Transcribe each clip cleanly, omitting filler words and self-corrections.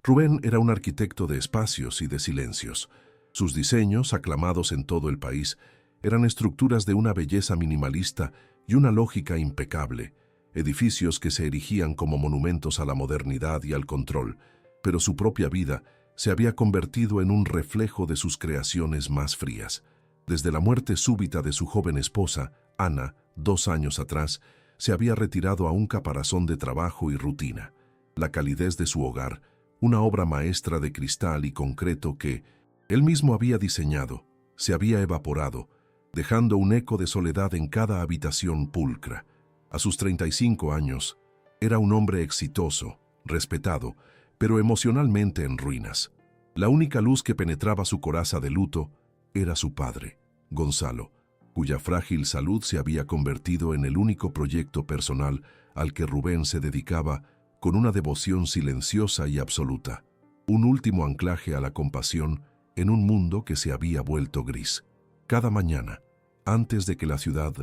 Rubén era un arquitecto de espacios y de silencios. Sus diseños, aclamados en todo el país, eran estructuras de una belleza minimalista y una lógica impecable, edificios que se erigían como monumentos a la modernidad y al control, pero su propia vida se había convertido en un reflejo de sus creaciones más frías. Desde la muerte súbita de su joven esposa, Ana, 2 años atrás, se había retirado a un caparazón de trabajo y rutina. La calidez de su hogar, una obra maestra de cristal y concreto que él mismo había diseñado, se había evaporado, dejando un eco de soledad en cada habitación pulcra. A sus 35 años, era un hombre exitoso, respetado, pero emocionalmente en ruinas. La única luz que penetraba su coraza de luto era su padre, Gonzalo, cuya frágil salud se había convertido en el único proyecto personal al que Rubén se dedicaba con una devoción silenciosa y absoluta, un último anclaje a la compasión en un mundo que se había vuelto gris. Cada mañana, antes de que la ciudad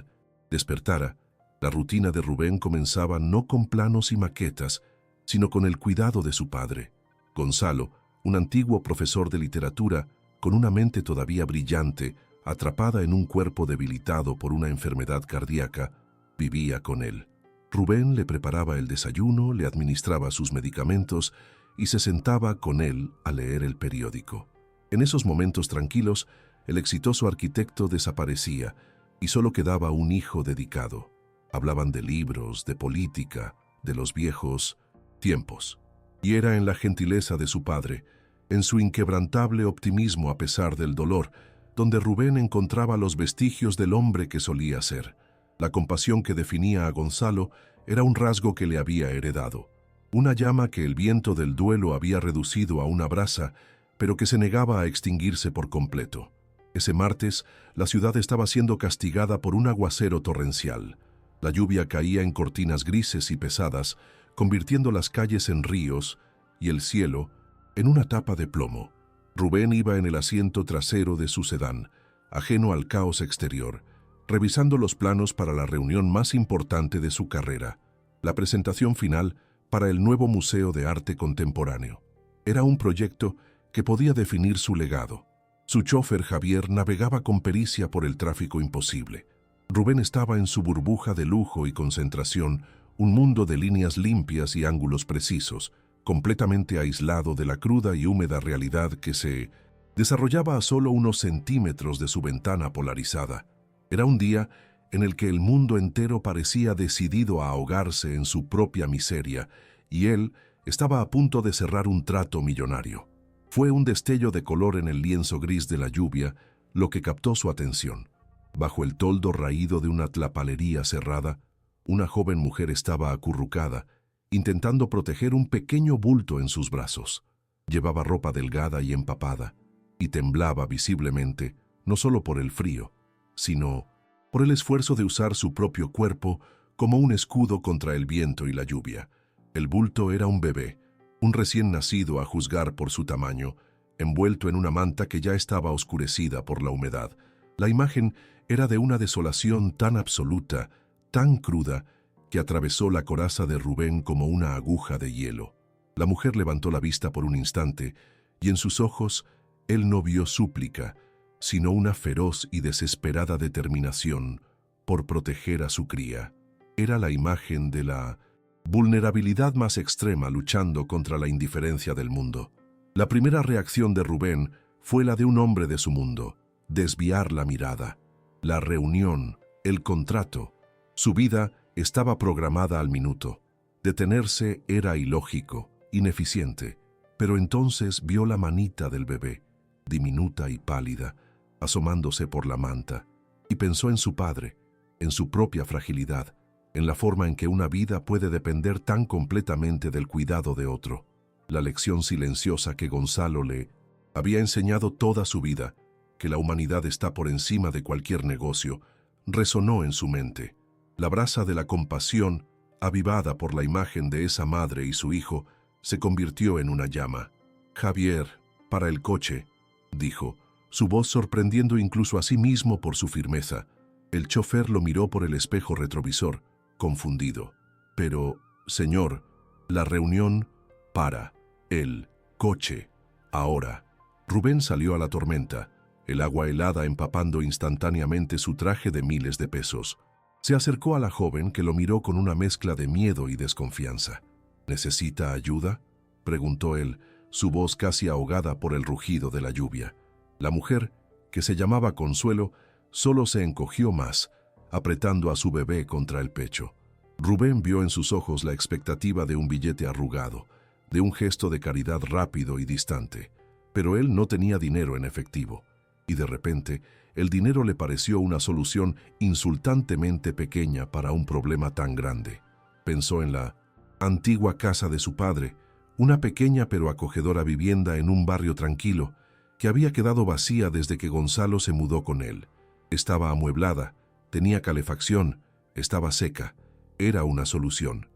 despertara, la rutina de Rubén comenzaba no con planos y maquetas, sino con el cuidado de su padre. Gonzalo, un antiguo profesor de literatura, con una mente todavía brillante, atrapada en un cuerpo debilitado por una enfermedad cardíaca, vivía con él. Rubén le preparaba el desayuno, le administraba sus medicamentos y se sentaba con él a leer el periódico. En esos momentos tranquilos, el exitoso arquitecto desaparecía y solo quedaba un hijo dedicado. Hablaban de libros, de política, de los viejos tiempos. Y era en la gentileza de su padre, en su inquebrantable optimismo a pesar del dolor, donde Rubén encontraba los vestigios del hombre que solía ser. La compasión que definía a Gonzalo era un rasgo que le había heredado, una llama que el viento del duelo había reducido a una brasa, pero que se negaba a extinguirse por completo. Ese martes, la ciudad estaba siendo castigada por un aguacero torrencial. La lluvia caía en cortinas grises y pesadas, convirtiendo las calles en ríos y el cielo en una tapa de plomo. Rubén iba en el asiento trasero de su sedán, ajeno al caos exterior, revisando los planos para la reunión más importante de su carrera, la presentación final para el nuevo Museo de Arte Contemporáneo. Era un proyecto que podía definir su legado. Su chofer Javier navegaba con pericia por el tráfico imposible. Rubén estaba en su burbuja de lujo y concentración, un mundo de líneas limpias y ángulos precisos, completamente aislado de la cruda y húmeda realidad que se desarrollaba a solo unos centímetros de su ventana polarizada. Era un día en el que el mundo entero parecía decidido a ahogarse en su propia miseria, y él estaba a punto de cerrar un trato millonario. Fue un destello de color en el lienzo gris de la lluvia lo que captó su atención. Bajo el toldo raído de una tlapalería cerrada, una joven mujer estaba acurrucada, intentando proteger un pequeño bulto en sus brazos. Llevaba ropa delgada y empapada, y temblaba visiblemente, no solo por el frío, sino por el esfuerzo de usar su propio cuerpo como un escudo contra el viento y la lluvia. El bulto era un bebé, un recién nacido a juzgar por su tamaño, envuelto en una manta que ya estaba oscurecida por la humedad. La imagen era de una desolación tan absoluta, tan cruda, que atravesó la coraza de Rubén como una aguja de hielo. La mujer levantó la vista por un instante, y en sus ojos él no vio súplica, sino una feroz y desesperada determinación por proteger a su cría. Era la imagen de la vulnerabilidad más extrema luchando contra la indiferencia del mundo. La primera reacción de Rubén fue la de un hombre de su mundo: desviar la mirada. La reunión, el contrato, su vida estaba programada al minuto. Detenerse era ilógico, ineficiente, pero entonces vio la manita del bebé, diminuta y pálida, asomándose por la manta, y pensó en su padre, en su propia fragilidad, en la forma en que una vida puede depender tan completamente del cuidado de otro. La lección silenciosa que Gonzalo le había enseñado toda su vida, que la humanidad está por encima de cualquier negocio, resonó en su mente. La brasa de la compasión, avivada por la imagen de esa madre y su hijo, se convirtió en una llama. «Javier, para el coche», dijo, su voz sorprendiendo incluso a sí mismo por su firmeza. El chofer lo miró por el espejo retrovisor, confundido. «Pero, señor, la reunión para él». Coche. Ahora. Rubén salió a la tormenta, el agua helada empapando instantáneamente su traje de miles de pesos. Se acercó a la joven que lo miró con una mezcla de miedo y desconfianza. ¿Necesita ayuda?, preguntó él, su voz casi ahogada por el rugido de la lluvia. La mujer, que se llamaba Consuelo, solo se encogió más, apretando a su bebé contra el pecho. Rubén vio en sus ojos la expectativa de un billete arrugado, de un gesto de caridad rápido y distante. Pero él no tenía dinero en efectivo, y de repente el dinero le pareció una solución insultantemente pequeña para un problema tan grande. Pensó en la antigua casa de su padre, una pequeña pero acogedora vivienda en un barrio tranquilo, que había quedado vacía desde que Gonzalo se mudó con él. Estaba amueblada, tenía calefacción, estaba seca. Era una solución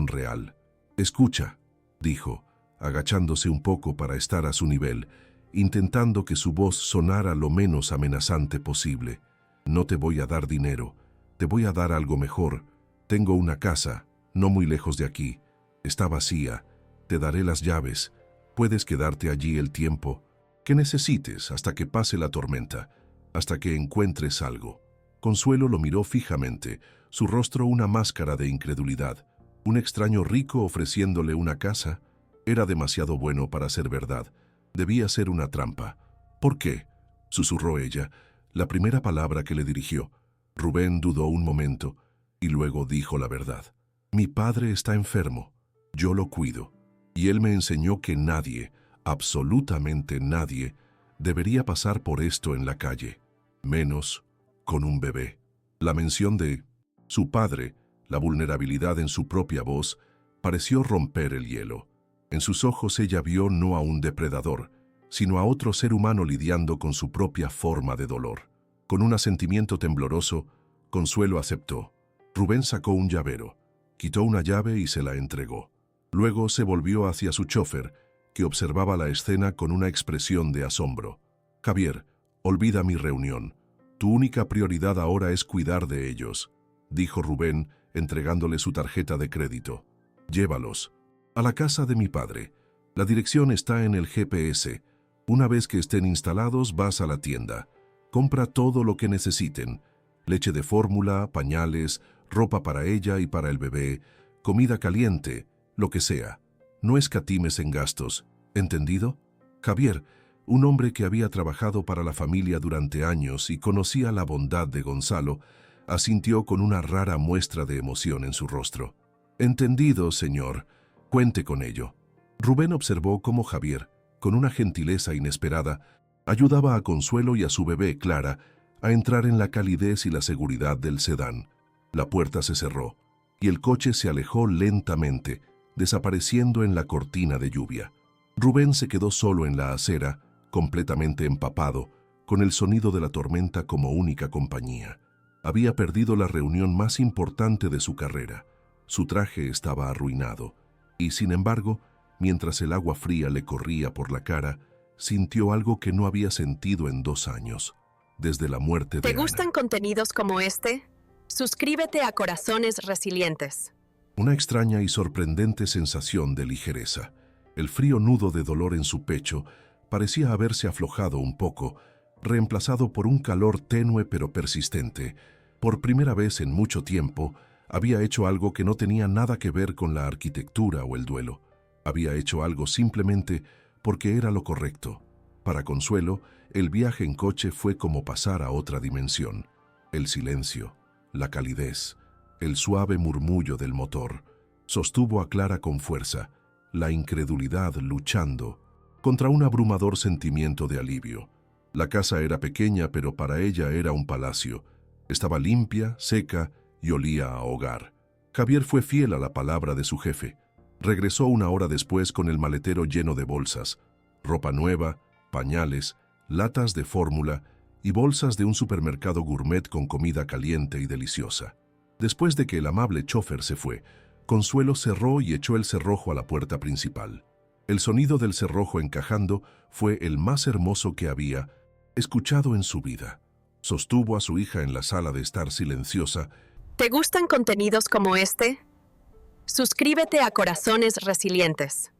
real. «Escucha», dijo, agachándose un poco para estar a su nivel, intentando que su voz sonara lo menos amenazante posible. «No te voy a dar dinero, te voy a dar algo mejor. Tengo una casa, no muy lejos de aquí. Está vacía, te daré las llaves. Puedes quedarte allí el tiempo que necesites hasta que pase la tormenta, hasta que encuentres algo». Consuelo lo miró fijamente, su rostro una máscara de incredulidad. Un extraño rico ofreciéndole una casa. Era demasiado bueno para ser verdad. Debía ser una trampa. «¿Por qué?», susurró ella, la primera palabra que le dirigió. Rubén dudó un momento y luego dijo la verdad. «Mi padre está enfermo. Yo lo cuido. Y él me enseñó que nadie, absolutamente nadie, debería pasar por esto en la calle. Menos con un bebé». La mención de su padre, la vulnerabilidad en su propia voz, pareció romper el hielo. En sus ojos ella vio no a un depredador, sino a otro ser humano lidiando con su propia forma de dolor. Con un asentimiento tembloroso, Consuelo aceptó. Rubén sacó un llavero, quitó una llave y se la entregó. Luego se volvió hacia su chofer, que observaba la escena con una expresión de asombro. «Javier, olvida mi reunión. Tu única prioridad ahora es cuidar de ellos», dijo Rubén, entregándole su tarjeta de crédito. «Llévalos a la casa de mi padre. La dirección está en el GPS. Una vez que estén instalados, vas a la tienda. Compra todo lo que necesiten: leche de fórmula, pañales, ropa para ella y para el bebé, comida caliente, lo que sea. No escatimes en gastos. ¿Entendido?». Javier, un hombre que había trabajado para la familia durante años y conocía la bondad de Gonzalo, asintió con una rara muestra de emoción en su rostro. «Entendido, señor. Cuente con ello». Rubén observó cómo Javier, con una gentileza inesperada, ayudaba a Consuelo y a su bebé, Clara, a entrar en la calidez y la seguridad del sedán. La puerta se cerró y el coche se alejó lentamente, desapareciendo en la cortina de lluvia. Rubén se quedó solo en la acera, completamente empapado, con el sonido de la tormenta como única compañía. Había perdido la reunión más importante de su carrera. Su traje estaba arruinado, y sin embargo, mientras el agua fría le corría por la cara, sintió algo que no había sentido en 2 años, desde la muerte de ¿Te Ana. gustan contenidos como este? Suscríbete a Corazones Resilientes. Una extraña y sorprendente sensación de ligereza. El frío nudo de dolor en su pecho parecía haberse aflojado un poco, reemplazado por un calor tenue pero persistente. Por primera vez en mucho tiempo, había hecho algo que no tenía nada que ver con la arquitectura o el duelo. Había hecho algo simplemente porque era lo correcto. Para Consuelo, el viaje en coche fue como pasar a otra dimensión. El silencio, la calidez, el suave murmullo del motor. Sostuvo a Clara con fuerza, la incredulidad luchando contra un abrumador sentimiento de alivio. La casa era pequeña, pero para ella era un palacio. Estaba limpia, seca y olía a hogar. Javier fue fiel a la palabra de su jefe. Regresó 1 hora después con el maletero lleno de bolsas, ropa nueva, pañales, latas de fórmula y bolsas de un supermercado gourmet con comida caliente y deliciosa. Después de que el amable chofer se fue, Consuelo cerró y echó el cerrojo a la puerta principal. El sonido del cerrojo encajando fue el más hermoso que había escuchado en su vida. Sostuvo a su hija en la sala de estar silenciosa. ¿Te gustan contenidos como este? Suscríbete a Corazones Resilientes.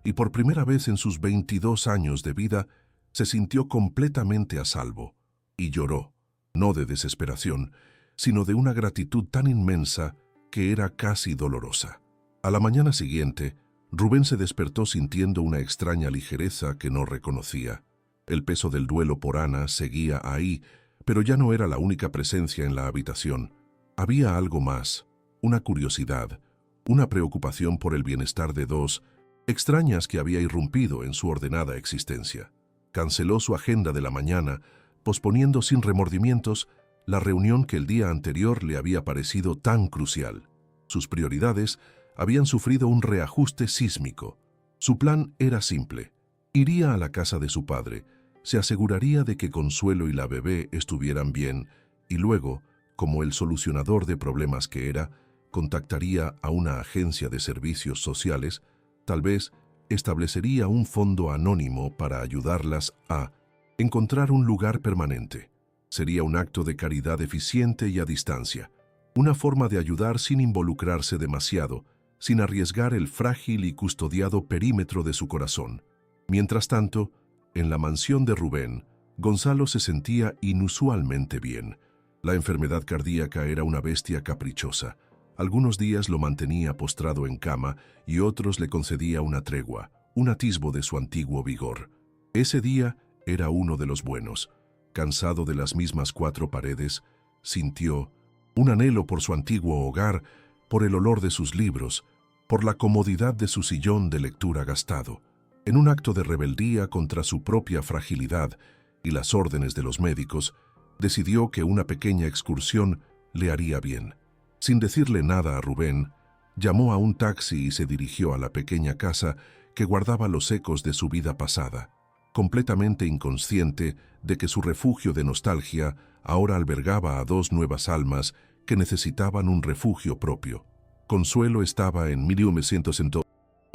y por primera vez en sus 22 años de vida se sintió completamente a salvo y lloró, no de desesperación, sino de una gratitud tan inmensa que era casi dolorosa. A la mañana siguiente, Rubén se despertó sintiendo una extraña ligereza que no reconocía. El peso del duelo por Ana seguía ahí, pero ya no era la única presencia en la habitación. Había algo más, una curiosidad, una preocupación por el bienestar de dos, extrañas que había irrumpido en su ordenada existencia. Canceló su agenda de la mañana, posponiendo sin remordimientos la reunión que el día anterior le había parecido tan crucial. Sus prioridades habían sufrido un reajuste sísmico. Su plan era simple. Iría a la casa de su padre, se aseguraría de que Consuelo y la bebé estuvieran bien y luego, como el solucionador de problemas que era, contactaría a una agencia de servicios sociales, tal vez establecería un fondo anónimo para ayudarlas a encontrar un lugar permanente. Sería un acto de caridad eficiente y a distancia, una forma de ayudar sin involucrarse demasiado, sin arriesgar el frágil y custodiado perímetro de su corazón. Mientras tanto, en la mansión de Rubén, Gonzalo se sentía inusualmente bien. La enfermedad cardíaca era una bestia caprichosa. Algunos días lo mantenía postrado en cama y otros le concedía una tregua, un atisbo de su antiguo vigor. Ese día era uno de los buenos. Cansado de las mismas cuatro paredes, sintió un anhelo por su antiguo hogar, por el olor de sus libros, por la comodidad de su sillón de lectura gastado. En un acto de rebeldía contra su propia fragilidad y las órdenes de los médicos, decidió que una pequeña excursión le haría bien. Sin decirle nada a Rubén, llamó a un taxi y se dirigió a la pequeña casa que guardaba los ecos de su vida pasada, completamente inconsciente de que su refugio de nostalgia ahora albergaba a dos nuevas almas que necesitaban un refugio propio. Consuelo estaba en 1900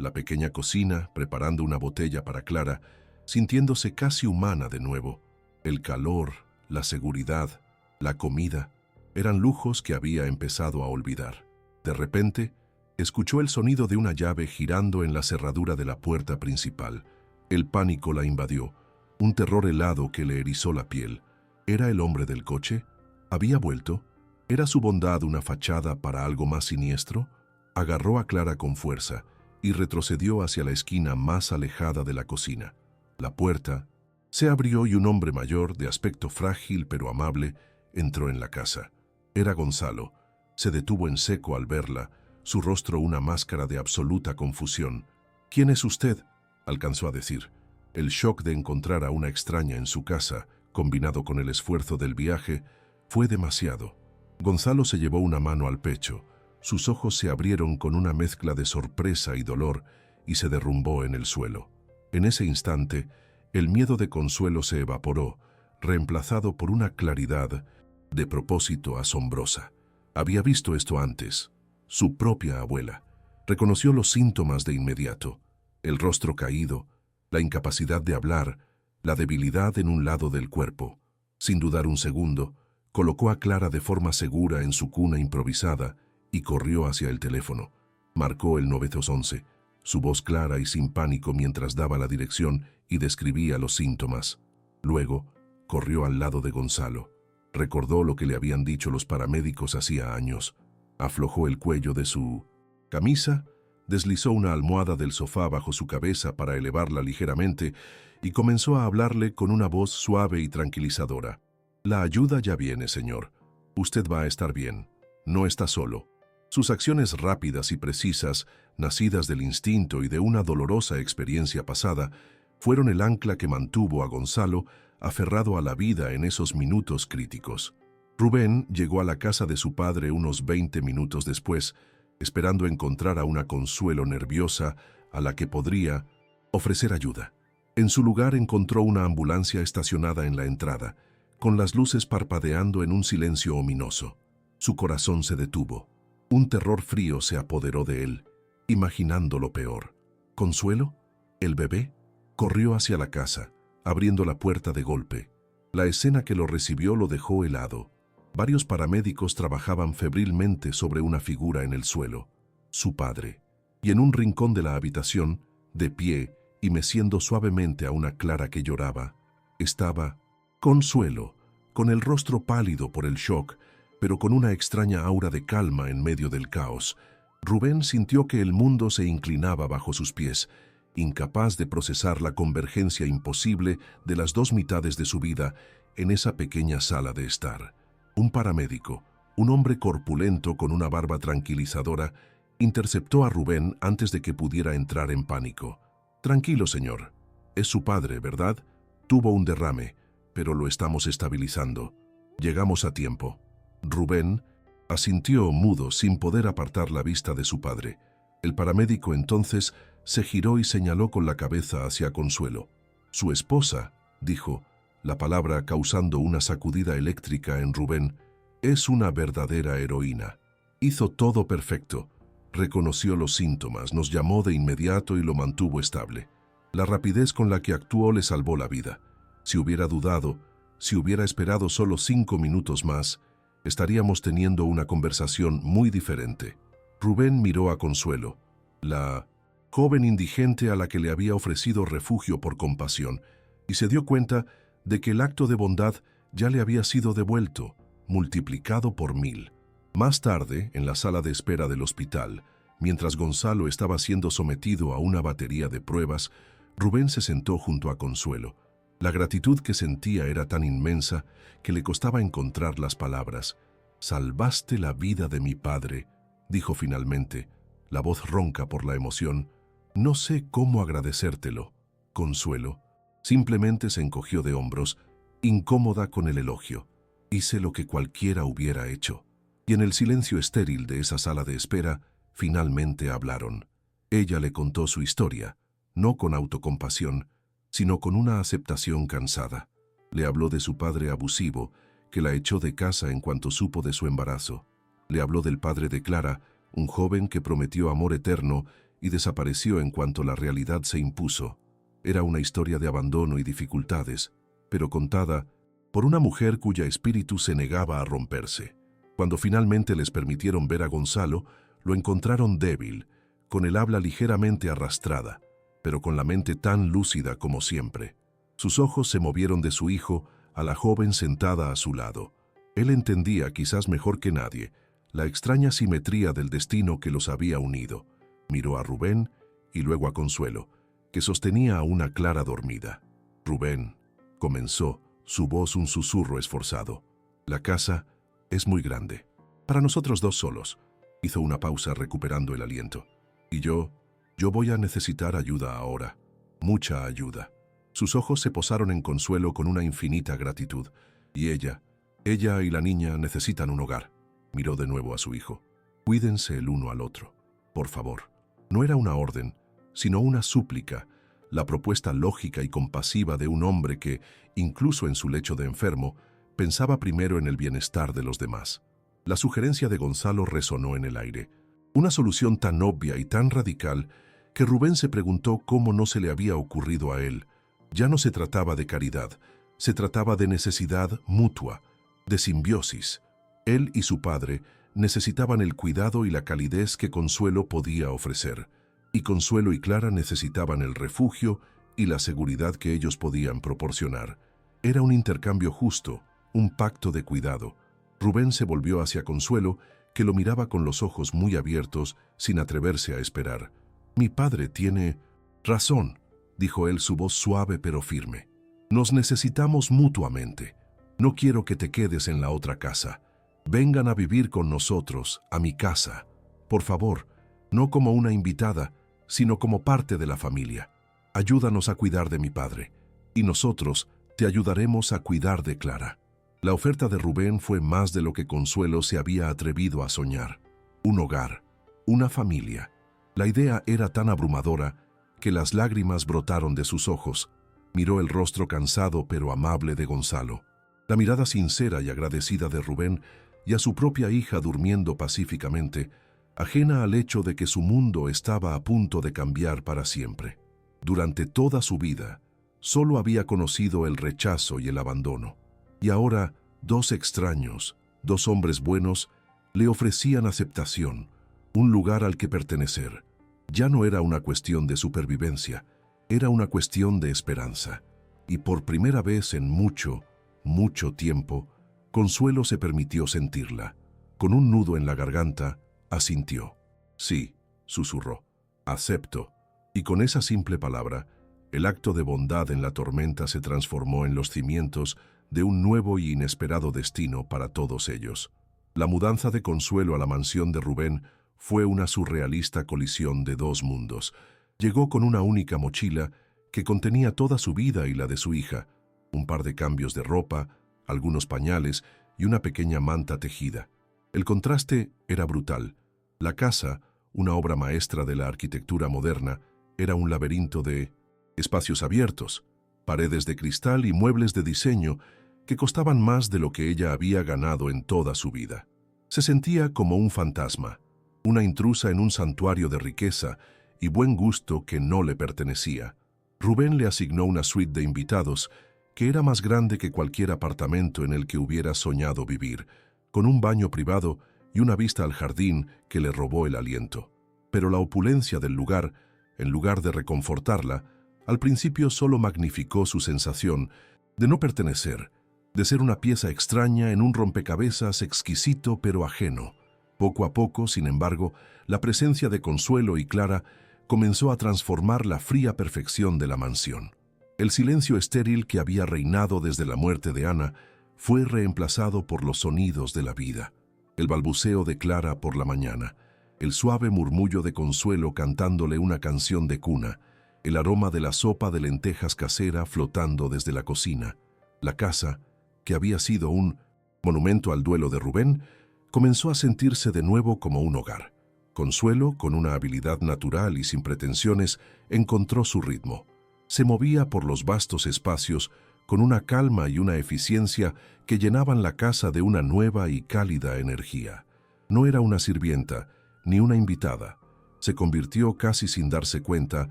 la pequeña cocina, preparando una botella para Clara, sintiéndose casi humana de nuevo. El calor, la seguridad, la comida, eran lujos que había empezado a olvidar. De repente, escuchó el sonido de una llave girando en la cerradura de la puerta principal. El pánico la invadió, un terror helado que le erizó la piel. ¿Era el hombre del coche? ¿Había vuelto? ¿Era su bondad una fachada para algo más siniestro? Agarró a Clara con fuerza y retrocedió hacia la esquina más alejada de la cocina. La puerta se abrió y un hombre mayor, de aspecto frágil pero amable, entró en la casa. Era Gonzalo. Se detuvo en seco al verla, su rostro una máscara de absoluta confusión. «¿Quién es usted?», alcanzó a decir. El shock de encontrar a una extraña en su casa, combinado con el esfuerzo del viaje, fue demasiado. Gonzalo se llevó una mano al pecho. Sus ojos se abrieron con una mezcla de sorpresa y dolor y se derrumbó en el suelo. En ese instante, el miedo de Consuelo se evaporó, reemplazado por una claridad de propósito asombrosa. Había visto esto antes. Su propia abuela. Reconoció los síntomas de inmediato. El rostro caído, la incapacidad de hablar, la debilidad en un lado del cuerpo. Sin dudar un segundo, colocó a Clara de forma segura en su cuna improvisada y corrió hacia el teléfono. Marcó el 911, su voz clara y sin pánico mientras daba la dirección y describía los síntomas. Luego, corrió al lado de Gonzalo. Recordó lo que le habían dicho los paramédicos hacía años. Aflojó el cuello de su camisa, deslizó una almohada del sofá bajo su cabeza para elevarla ligeramente y comenzó a hablarle con una voz suave y tranquilizadora. «La ayuda ya viene, señor. Usted va a estar bien. No está solo». Sus acciones rápidas y precisas, nacidas del instinto y de una dolorosa experiencia pasada, fueron el ancla que mantuvo a Gonzalo aferrado a la vida en esos minutos críticos. Rubén llegó a la casa de su padre unos 20 minutos después, esperando encontrar a una Consuelo nerviosa a la que podría ofrecer ayuda. En su lugar encontró una ambulancia estacionada en la entrada, con las luces parpadeando en un silencio ominoso. Su corazón se detuvo. Un terror frío se apoderó de él, imaginando lo peor. ¿Consuelo? ¿El bebé? Corrió hacia la casa, abriendo la puerta de golpe. La escena que lo recibió lo dejó helado. Varios paramédicos trabajaban febrilmente sobre una figura en el suelo, su padre, y en un rincón de la habitación de pie y meciendo suavemente a una Clara que lloraba, estaba Consuelo, con el rostro pálido por el shock, pero con una extraña aura de calma en medio del caos. Rubén sintió que el mundo se inclinaba bajo sus pies, incapaz de procesar la convergencia imposible de las dos mitades de su vida en esa pequeña sala de estar. Un paramédico, un hombre corpulento con una barba tranquilizadora, interceptó a Rubén antes de que pudiera entrar en pánico. «Tranquilo, señor. Es su padre, ¿verdad? Tuvo un derrame, pero lo estamos estabilizando. Llegamos a tiempo». Rubén asintió mudo sin poder apartar la vista de su padre. El paramédico entonces se giró y señaló con la cabeza hacia Consuelo. «Su esposa», dijo, la palabra causando una sacudida eléctrica en Rubén, «es una verdadera heroína. Hizo todo perfecto. Reconoció los síntomas, nos llamó de inmediato y lo mantuvo estable. La rapidez con la que actuó le salvó la vida. Si hubiera dudado, si hubiera esperado solo 5 minutos más, estaríamos teniendo una conversación muy diferente». Rubén miró a Consuelo, la joven indigente a la que le había ofrecido refugio por compasión, y se dio cuenta de que el acto de bondad ya le había sido devuelto, multiplicado por 1000. Más tarde, en la sala de espera del hospital, mientras Gonzalo estaba siendo sometido a una batería de pruebas, Rubén se sentó junto a Consuelo. La gratitud que sentía era tan inmensa que le costaba encontrar las palabras. «Salvaste la vida de mi padre», dijo finalmente, la voz ronca por la emoción. «No sé cómo agradecértelo, Consuelo». Simplemente se encogió de hombros, incómoda con el elogio. «Hice lo que cualquiera hubiera hecho». Y en el silencio estéril de esa sala de espera, finalmente hablaron. Ella le contó su historia, no con autocompasión, sino con una aceptación cansada. Le habló de su padre abusivo, que la echó de casa en cuanto supo de su embarazo. Le habló del padre de Clara, un joven que prometió amor eterno y desapareció en cuanto la realidad se impuso. Era una historia de abandono y dificultades, pero contada por una mujer cuya espíritu se negaba a romperse. Cuando finalmente les permitieron ver a Gonzalo, lo encontraron débil, con el habla ligeramente arrastrada, pero con la mente tan lúcida como siempre. Sus ojos se movieron de su hijo a la joven sentada a su lado. Él entendía, quizás mejor que nadie, la extraña simetría del destino que los había unido. Miró a Rubén y luego a Consuelo, que sostenía a una Clara dormida. «Rubén», comenzó, su voz un susurro esforzado. «La casa es muy grande. Para nosotros dos solos». Hizo una pausa recuperando el aliento. «Y yo voy a necesitar ayuda ahora. Mucha ayuda». Sus ojos se posaron en Consuelo con una infinita gratitud. «Y ella y la niña necesitan un hogar». Miró de nuevo a su hijo. «Cuídense el uno al otro, por favor». No era una orden, sino una súplica, la propuesta lógica y compasiva de un hombre que, incluso en su lecho de enfermo, pensaba primero en el bienestar de los demás. La sugerencia de Gonzalo resonó en el aire. Una solución tan obvia y tan radical que Rubén se preguntó cómo no se le había ocurrido a él. Ya no se trataba de caridad, se trataba de necesidad mutua, de simbiosis. Él y su padre necesitaban el cuidado y la calidez que Consuelo podía ofrecer, y Consuelo y Clara necesitaban el refugio y la seguridad que ellos podían proporcionar. Era un intercambio justo, un pacto de cuidado. Rubén se volvió hacia Consuelo, que lo miraba con los ojos muy abiertos, sin atreverse a esperar. «Mi padre tiene razón», dijo él, su voz suave pero firme. «Nos necesitamos mutuamente. No quiero que te quedes en la otra casa. Vengan a vivir con nosotros, a mi casa. Por favor, no como una invitada, sino como parte de la familia. Ayúdanos a cuidar de mi padre, y nosotros te ayudaremos a cuidar de Clara». La oferta de Rubén fue más de lo que Consuelo se había atrevido a soñar. Un hogar, una familia. La idea era tan abrumadora que las lágrimas brotaron de sus ojos. Miró el rostro cansado pero amable de Gonzalo, la mirada sincera y agradecida de Rubén y a su propia hija durmiendo pacíficamente, ajena al hecho de que su mundo estaba a punto de cambiar para siempre. Durante toda su vida, solo había conocido el rechazo y el abandono. Y ahora, dos extraños, dos hombres buenos, le ofrecían aceptación, un lugar al que pertenecer. Ya no era una cuestión de supervivencia, era una cuestión de esperanza. Y por primera vez en mucho, mucho tiempo, Consuelo se permitió sentirla. Con un nudo en la garganta, asintió. Sí, susurró. Acepto. Y con esa simple palabra, el acto de bondad en la tormenta se transformó en los cimientos de un nuevo y inesperado destino para todos ellos. La mudanza de Consuelo a la mansión de Rubén fue una surrealista colisión de dos mundos. Llegó con una única mochila que contenía toda su vida y la de su hija, un par de cambios de ropa, algunos pañales y una pequeña manta tejida. El contraste era brutal. La casa, una obra maestra de la arquitectura moderna, era un laberinto de espacios abiertos, paredes de cristal y muebles de diseño que costaban más de lo que ella había ganado en toda su vida. Se sentía como un fantasma, una intrusa en un santuario de riqueza y buen gusto que no le pertenecía. Rubén le asignó una suite de invitados que era más grande que cualquier apartamento en el que hubiera soñado vivir, con un baño privado y una vista al jardín que le robó el aliento. Pero la opulencia del lugar, en lugar de reconfortarla, al principio solo magnificó su sensación de no pertenecer, de ser una pieza extraña en un rompecabezas exquisito pero ajeno. Poco a poco, sin embargo, la presencia de Consuelo y Clara comenzó a transformar la fría perfección de la mansión. El silencio estéril que había reinado desde la muerte de Ana fue reemplazado por los sonidos de la vida. El balbuceo de Clara por la mañana, el suave murmullo de Consuelo cantándole una canción de cuna, el aroma de la sopa de lentejas casera flotando desde la cocina. La casa, que había sido un monumento al duelo de Rubén, comenzó a sentirse de nuevo como un hogar. Consuelo, con una habilidad natural y sin pretensiones, encontró su ritmo. Se movía por los vastos espacios con una calma y una eficiencia que llenaban la casa de una nueva y cálida energía. No era una sirvienta, ni una invitada. Se convirtió, casi sin darse cuenta,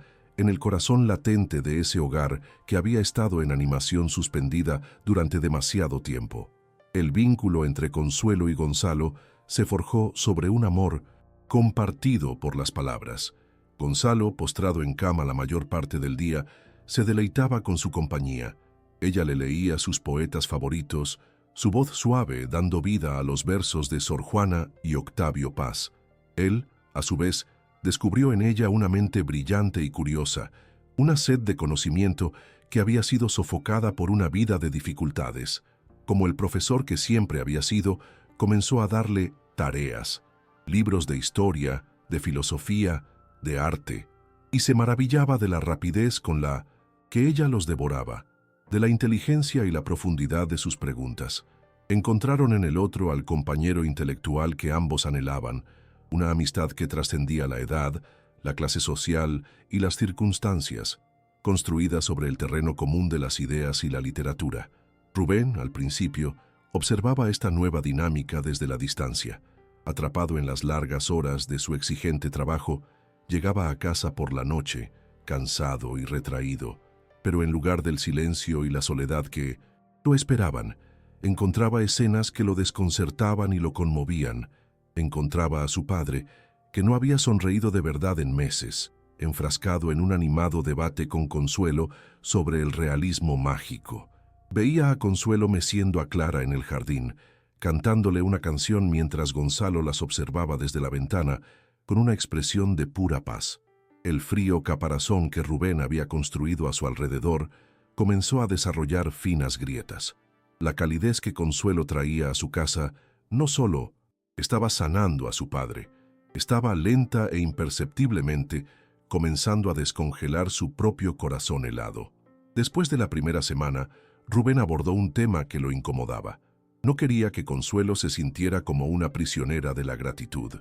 en el corazón latente de ese hogar que había estado en animación suspendida durante demasiado tiempo. El vínculo entre Consuelo y Gonzalo se forjó sobre un amor compartido por las palabras. Gonzalo, postrado en cama la mayor parte del día, se deleitaba con su compañía. Ella le leía sus poetas favoritos, su voz suave dando vida a los versos de Sor Juana y Octavio Paz. Él, a su vez, descubrió en ella una mente brillante y curiosa, una sed de conocimiento que había sido sofocada por una vida de dificultades. Como el profesor que siempre había sido, comenzó a darle tareas, libros de historia, de filosofía, de arte, y se maravillaba de la rapidez con la que ella los devoraba, de la inteligencia y la profundidad de sus preguntas. Encontraron en el otro al compañero intelectual que ambos anhelaban, una amistad que trascendía la edad, la clase social y las circunstancias, construida sobre el terreno común de las ideas y la literatura. Rubén, al principio, observaba esta nueva dinámica desde la distancia. Atrapado en las largas horas de su exigente trabajo, llegaba a casa por la noche, cansado y retraído, pero en lugar del silencio y la soledad que lo esperaban, encontraba escenas que lo desconcertaban y lo conmovían. Encontraba a su padre, que no había sonreído de verdad en meses, enfrascado en un animado debate con Consuelo sobre el realismo mágico. Veía a Consuelo meciendo a Clara en el jardín, cantándole una canción mientras Gonzalo las observaba desde la ventana con una expresión de pura paz. El frío caparazón que Rubén había construido a su alrededor comenzó a desarrollar finas grietas. La calidez que Consuelo traía a su casa no solo estaba sanando a su padre, estaba lenta e imperceptiblemente comenzando a descongelar su propio corazón helado. Después de la primera semana, Rubén abordó un tema que lo incomodaba. No quería que Consuelo se sintiera como una prisionera de la gratitud.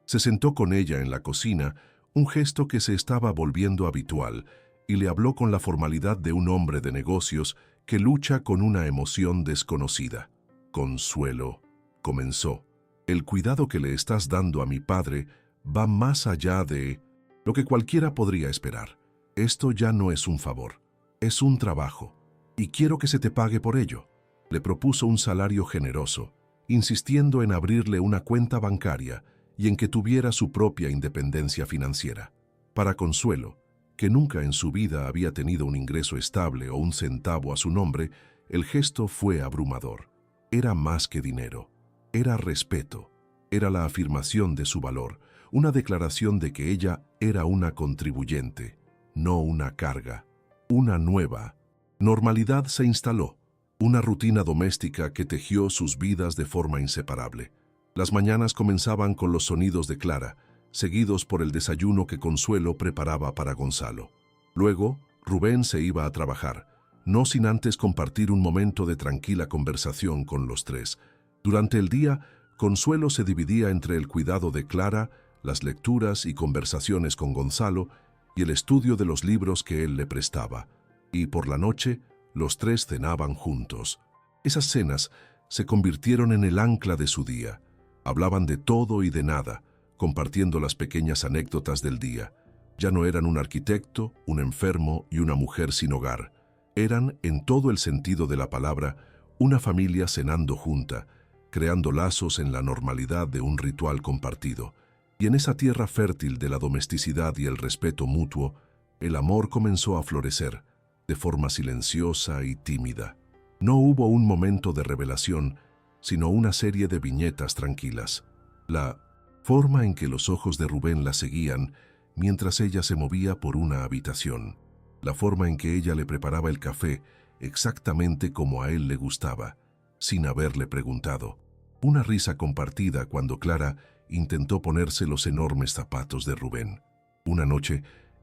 Se sentó con ella en la cocina, un gesto que se estaba volviendo habitual, y le habló con la formalidad de un hombre de negocios que lucha con una emoción desconocida. Consuelo, comenzó, el cuidado que le estás dando a mi padre va más allá de lo que cualquiera podría esperar. Esto ya no es un favor, es un trabajo, y quiero que se te pague por ello. Le propuso un salario generoso, insistiendo en abrirle una cuenta bancaria y en que tuviera su propia independencia financiera. Para Consuelo, que nunca en su vida había tenido un ingreso estable o un centavo a su nombre, el gesto fue abrumador. Era más que dinero, era respeto, era la afirmación de su valor, una declaración de que ella era una contribuyente, no una carga. Una nueva normalidad se instaló, una rutina doméstica que tejió sus vidas de forma inseparable. Las mañanas comenzaban con los sonidos de Clara, seguidos por el desayuno que Consuelo preparaba para Gonzalo. Luego, Rubén se iba a trabajar, no sin antes compartir un momento de tranquila conversación con los tres. Durante el día, Consuelo se dividía entre el cuidado de Clara, las lecturas y conversaciones con Gonzalo y el estudio de los libros que él le prestaba. Y por la noche, los tres cenaban juntos. Esas cenas se convirtieron en el ancla de su día. Hablaban de todo y de nada, compartiendo las pequeñas anécdotas del día. Ya no eran un arquitecto, un enfermo y una mujer sin hogar. Eran, en todo el sentido de la palabra, una familia cenando junta, creando lazos en la normalidad de un ritual compartido. Y en esa tierra fértil de la domesticidad y el respeto mutuo, el amor comenzó a florecer, de forma silenciosa y tímida. No hubo un momento de revelación, sino una serie de viñetas tranquilas. La forma en que los ojos de Rubén la seguían mientras ella se movía por una habitación. La forma en que ella le preparaba el café exactamente como a él le gustaba, sin haberle preguntado. Una risa compartida cuando Clara intentó ponerse los enormes zapatos de Rubén. Una noche,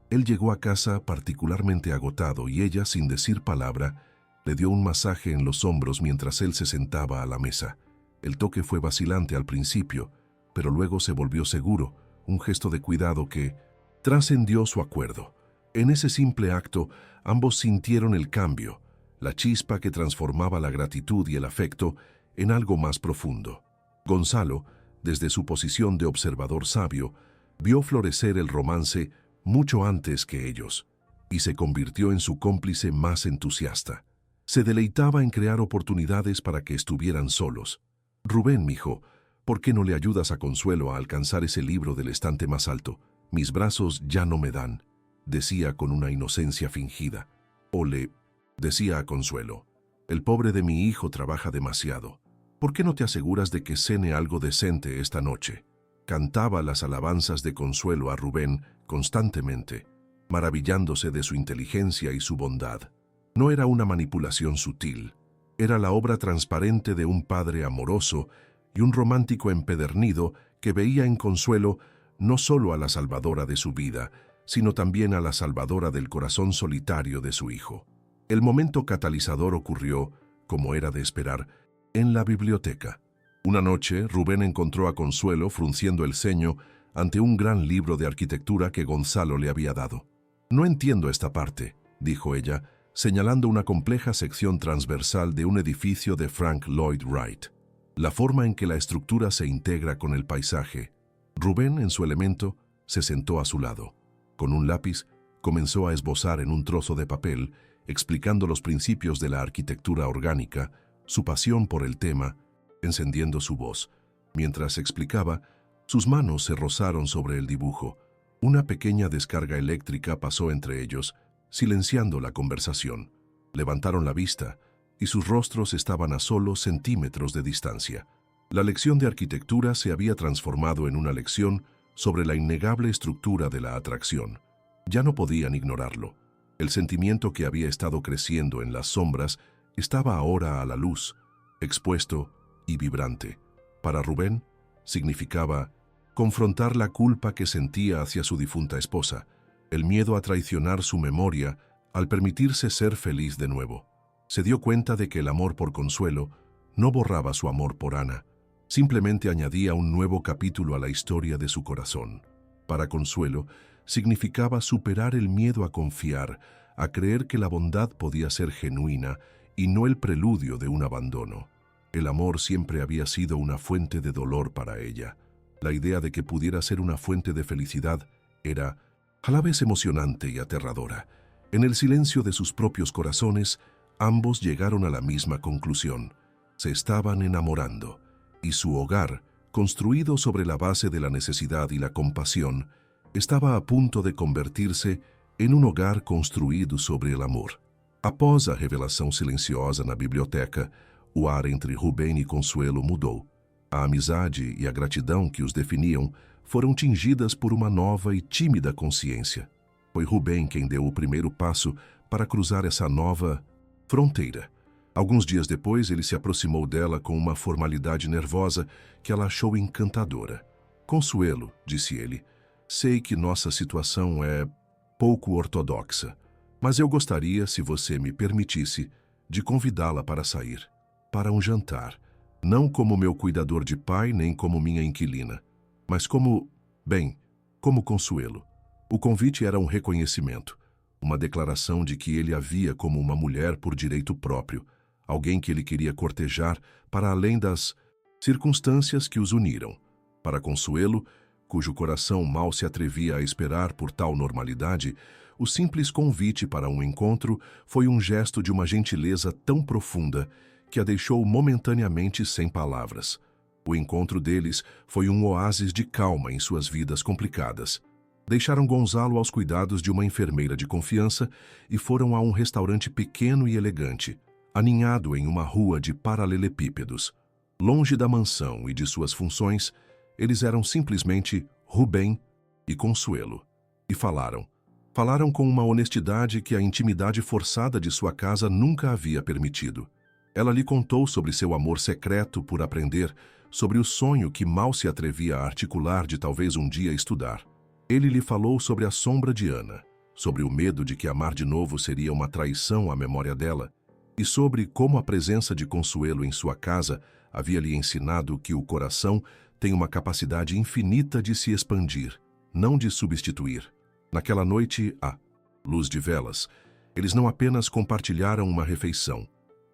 él llegó a casa particularmente agotado y ella, sin decir palabra, le dio un masaje en los hombros mientras él se sentaba a la mesa. El toque fue vacilante al principio, pero luego se volvió seguro, un gesto de cuidado que trascendió su acuerdo. En ese simple acto, ambos sintieron el cambio, la chispa que transformaba la gratitud y el afecto en algo más profundo. Gonzalo, desde su posición de observador sabio, vio florecer el romance mucho antes que ellos, y se convirtió en su cómplice más entusiasta. Se deleitaba en crear oportunidades para que estuvieran solos. «Rubén, mijo, ¿por qué no le ayudas a Consuelo a alcanzar ese libro del estante más alto? Mis brazos ya no me dan», decía con una inocencia fingida. O le decía a Consuelo: «El pobre de mi hijo trabaja demasiado. ¿Por qué no te aseguras de que cene algo decente esta noche?». Cantaba las alabanzas de Consuelo a Rubén constantemente, maravillándose de su inteligencia y su bondad. No era una manipulación sutil, era la obra transparente de un padre amoroso y un romántico empedernido que veía en Consuelo no solo a la salvadora de su vida, sino también a la salvadora del corazón solitario de su hijo. El momento catalizador ocurrió, como era de esperar, en la biblioteca. Una noche, Rubén encontró a Consuelo frunciendo el ceño ante un gran libro de arquitectura que Gonzalo le había dado. «No entiendo esta parte», dijo ella, señalando una compleja sección transversal de un edificio de Frank Lloyd Wright. La forma en que la estructura se integra con el paisaje. Rubén, en su elemento, se sentó a su lado. Con un lápiz, comenzó a esbozar en un trozo de papel, explicando los principios de la arquitectura orgánica, su pasión por el tema, encendiendo su voz. Mientras explicaba, sus manos se rozaron sobre el dibujo. Una pequeña descarga eléctrica pasó entre ellos, silenciando la conversación. Levantaron la vista, y sus rostros estaban a solo centímetros de distancia. La lección de arquitectura se había transformado en una lección sobre la innegable estructura de la atracción. Ya no podían ignorarlo. El sentimiento que había estado creciendo en las sombras estaba ahora a la luz, expuesto y vibrante. Para Rubén, significaba confrontar la culpa que sentía hacia su difunta esposa, el miedo a traicionar su memoria al permitirse ser feliz de nuevo. Se dio cuenta de que el amor por Consuelo no borraba su amor por Ana, simplemente añadía un nuevo capítulo a la historia de su corazón. Para Consuelo, significaba superar el miedo a confiar, a creer que la bondad podía ser genuina y no el preludio de un abandono. El amor siempre había sido una fuente de dolor para ella. La idea de que pudiera ser una fuente de felicidad era a la vez emocionante y aterradora. En el silencio de sus propios corazones, ambos llegaron a la misma conclusión. Se estaban enamorando, y su hogar, construido sobre la base de la necesidad y la compasión, estava a ponto de convertir-se em um hogar construído sobre o amor. Após a revelação silenciosa na biblioteca, o ar entre Rubem e Consuelo mudou. A amizade e a gratidão que os definiam foram tingidas por uma nova e tímida consciência. Foi Rubem quem deu o primeiro passo para cruzar essa nova fronteira. Alguns dias depois, ele se aproximou dela com uma formalidade nervosa que ela achou encantadora. "Consuelo", disse ele, "sei que nossa situação é pouco ortodoxa, mas eu gostaria, se você me permitisse, de convidá-la para sair, para um jantar, não como meu cuidador de pai nem como minha inquilina, mas como Consuelo." O convite era um reconhecimento, uma declaração de que ele a via como uma mulher por direito próprio, alguém que ele queria cortejar para além das circunstâncias que os uniram. Para Consuelo, cujo coração mal se atrevia a esperar por tal normalidade, o simples convite para um encontro foi um gesto de uma gentileza tão profunda que a deixou momentaneamente sem palavras. O encontro deles foi um oásis de calma em suas vidas complicadas. Deixaram Gonzalo aos cuidados de uma enfermeira de confiança e foram a um restaurante pequeno e elegante, aninhado em uma rua de paralelepípedos. Longe da mansão e de suas funções, eles eram simplesmente Rubem e Consuelo. E falaram. Falaram com uma honestidade que a intimidade forçada de sua casa nunca havia permitido. Ela lhe contou sobre seu amor secreto por aprender, sobre o sonho que mal se atrevia a articular de talvez um dia estudar. Ele lhe falou sobre a sombra de Ana, sobre o medo de que amar de novo seria uma traição à memória dela, e sobre como a presença de Consuelo em sua casa havia lhe ensinado que o coração tem uma capacidade infinita de se expandir, não de substituir. Naquela noite, à luz de velas, eles não apenas compartilharam uma refeição,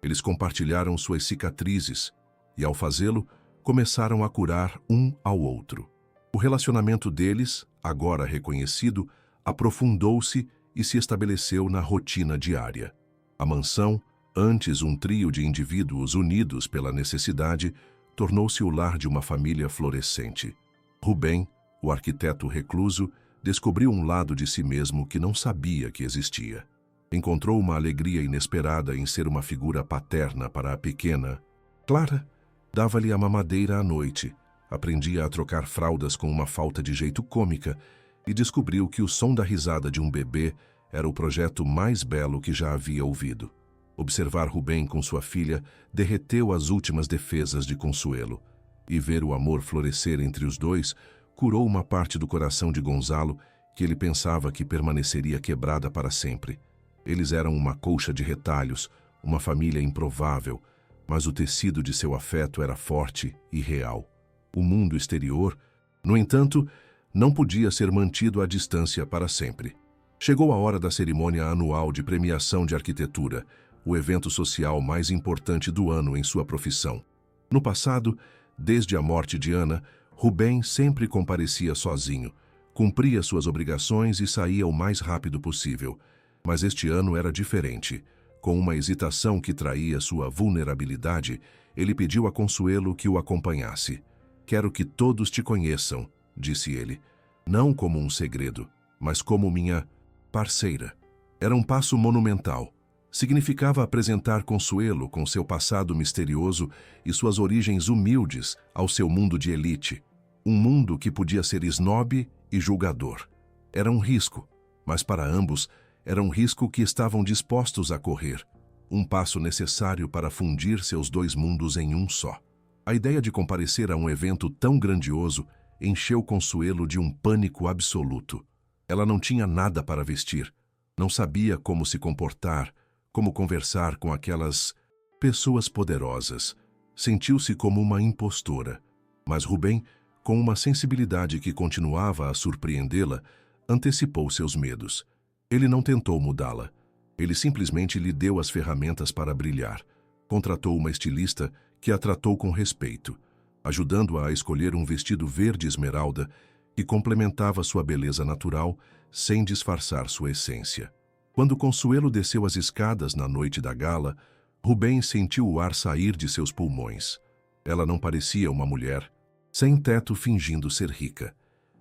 eles compartilharam suas cicatrizes e, ao fazê-lo, começaram a curar um ao outro. O relacionamento deles, agora reconhecido, aprofundou-se e se estabeleceu na rotina diária. A mansão, antes um trio de indivíduos unidos pela necessidade, tornou-se o lar de uma família florescente. Rubem, o arquiteto recluso, descobriu um lado de si mesmo que não sabia que existia. Encontrou uma alegria inesperada em ser uma figura paterna para a pequena Clara. Dava-lhe a mamadeira à noite, aprendia a trocar fraldas com uma falta de jeito cômica e descobriu que o som da risada de um bebê era o projeto mais belo que já havia ouvido. Observar Rubem com sua filha derreteu as últimas defesas de Consuelo, e ver o amor florescer entre os dois curou uma parte do coração de Gonzalo que ele pensava que permaneceria quebrada para sempre. Eles eram uma colcha de retalhos, uma família improvável, mas o tecido de seu afeto era forte e real. O mundo exterior, no entanto, não podia ser mantido à distância para sempre. Chegou a hora da cerimônia anual de premiação de arquitetura, o evento social mais importante do ano em sua profissão. No passado, desde a morte de Ana, Rubem sempre comparecia sozinho, cumpria suas obrigações e saía o mais rápido possível. Mas este ano era diferente. Com uma hesitação que traía sua vulnerabilidade, ele pediu a Consuelo que o acompanhasse. "Quero que todos te conheçam", disse ele, "não como um segredo, mas como minha parceira." Era um passo monumental. Significava apresentar Consuelo com seu passado misterioso e suas origens humildes ao seu mundo de elite. Um mundo que podia ser esnobe e julgador. Era um risco, mas para ambos era um risco que estavam dispostos a correr. Um passo necessário para fundir seus dois mundos em um só. A ideia de comparecer a um evento tão grandioso encheu Consuelo de um pânico absoluto. Ela não tinha nada para vestir, não sabia como se comportar, como conversar com aquelas pessoas poderosas. Sentiu-se como uma impostora. Mas Rubem, com uma sensibilidade que continuava a surpreendê-la, antecipou seus medos. Ele não tentou mudá-la. Ele simplesmente lhe deu as ferramentas para brilhar. Contratou uma estilista que a tratou com respeito, ajudando-a a escolher um vestido verde esmeralda que complementava sua beleza natural sem disfarçar sua essência. Quando Consuelo desceu as escadas na noite da gala, Rubem sentiu o ar sair de seus pulmões. Ela não parecia uma mulher sem teto fingindo ser rica.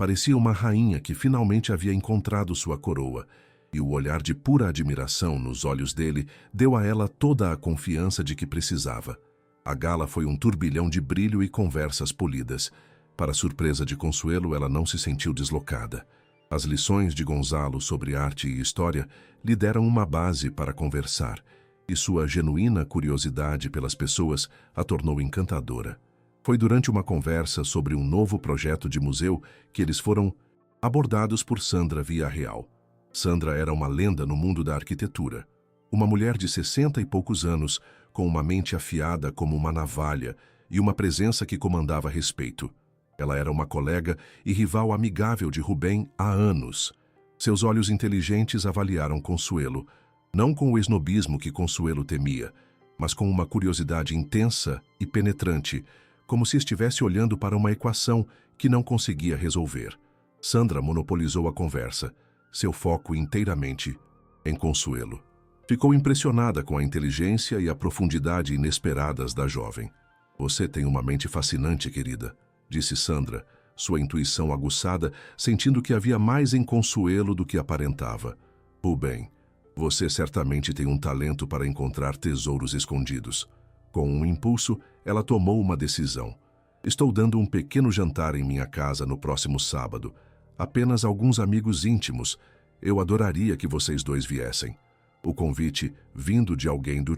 Parecia uma rainha que finalmente havia encontrado sua coroa, e o olhar de pura admiração nos olhos dele deu a ela toda a confiança de que precisava. A gala foi um turbilhão de brilho e conversas polidas. Para surpresa de Consuelo, ela não se sentiu deslocada. As lições de Gonzalo sobre arte e história lhe deram uma base para conversar, e sua genuína curiosidade pelas pessoas a tornou encantadora. Foi durante uma conversa sobre um novo projeto de museu que eles foram abordados por Sandra Villarreal. Sandra era uma lenda no mundo da arquitetura. Uma mulher de 60 e poucos anos, com uma mente afiada como uma navalha e uma presença que comandava respeito. Ela era uma colega e rival amigável de Rubem há anos. Seus olhos inteligentes avaliaram Consuelo, não com o esnobismo que Consuelo temia, mas com uma curiosidade intensa e penetrante, como se estivesse olhando para uma equação que não conseguia resolver. Sandra monopolizou a conversa, seu foco inteiramente em Consuelo. Ficou impressionada com a inteligência e a profundidade inesperadas da jovem. "Você tem uma mente fascinante, querida", disse Sandra, sua intuição aguçada, sentindo que havia mais em Consuelo do que aparentava. "Rubem, você certamente tem um talento para encontrar tesouros escondidos." Com um impulso, ela tomou uma decisão. "Estou dando um pequeno jantar em minha casa no próximo sábado. Apenas alguns amigos íntimos. Eu adoraria que vocês dois viessem." O convite, vindo de alguém do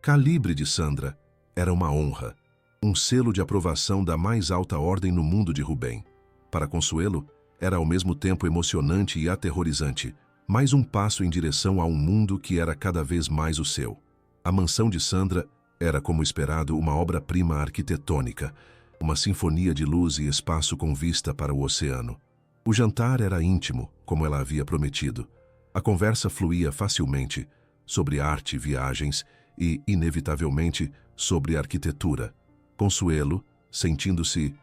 calibre de Sandra, era uma honra. Um selo de aprovação da mais alta ordem no mundo de Rubem. Para Consuelo, era ao mesmo tempo emocionante e aterrorizante, mais um passo em direção a um mundo que era cada vez mais o seu. A mansão de Sandra era, como esperado, uma obra-prima arquitetônica, uma sinfonia de luz e espaço com vista para o oceano. O jantar era íntimo, como ela havia prometido. A conversa fluía facilmente sobre arte, viagens e, inevitavelmente, sobre arquitetura. Consuelo, sentindo-se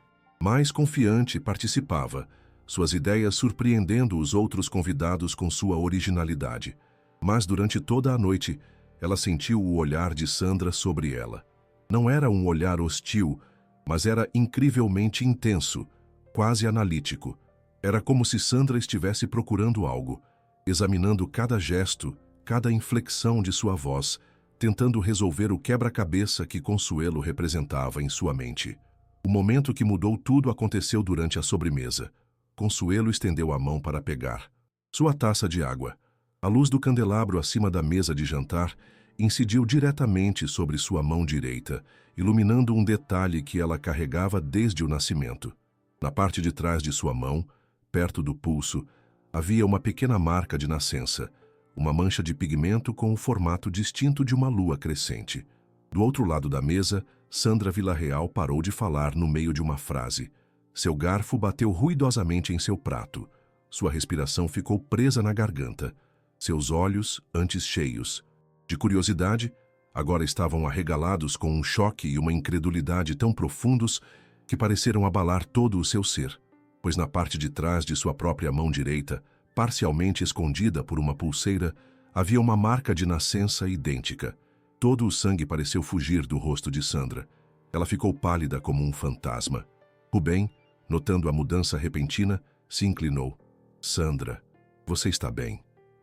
mais confiante, participava, suas ideias surpreendendo os outros convidados com sua originalidade. Mas durante toda a noite, ela sentiu o olhar de Sandra sobre ela. Não era um olhar hostil, mas era incrivelmente intenso, quase analítico. Era como se Sandra estivesse procurando algo, examinando cada gesto, cada inflexão de sua voz, tentando resolver o quebra-cabeça que Consuelo representava em sua mente. O momento que mudou tudo aconteceu durante a sobremesa. Consuelo estendeu a mão para pegar sua taça de água. A luz do candelabro acima da mesa de jantar incidiu diretamente sobre sua mão direita, iluminando um detalhe que ela carregava desde o nascimento. Na parte de trás de sua mão, perto do pulso, havia uma pequena marca de nascença, uma mancha de pigmento com o formato distinto de uma lua crescente. Do outro lado da mesa, Sandra Villarreal parou de falar no meio de uma frase. Seu garfo bateu ruidosamente em seu prato. Sua respiração ficou presa na garganta. Seus olhos, antes cheios de curiosidade, agora estavam arregalados com um choque e uma incredulidade tão profundos que pareceram abalar todo o seu ser. Pois na parte de trás de sua própria mão direita, parcialmente escondida por uma pulseira, havia uma marca de nascença idêntica. Todo o sangue pareceu fugir do rosto de Sandra. Ela ficou pálida como um fantasma. Rubem, notando a mudança repentina, se inclinou. "Sandra, você está bem."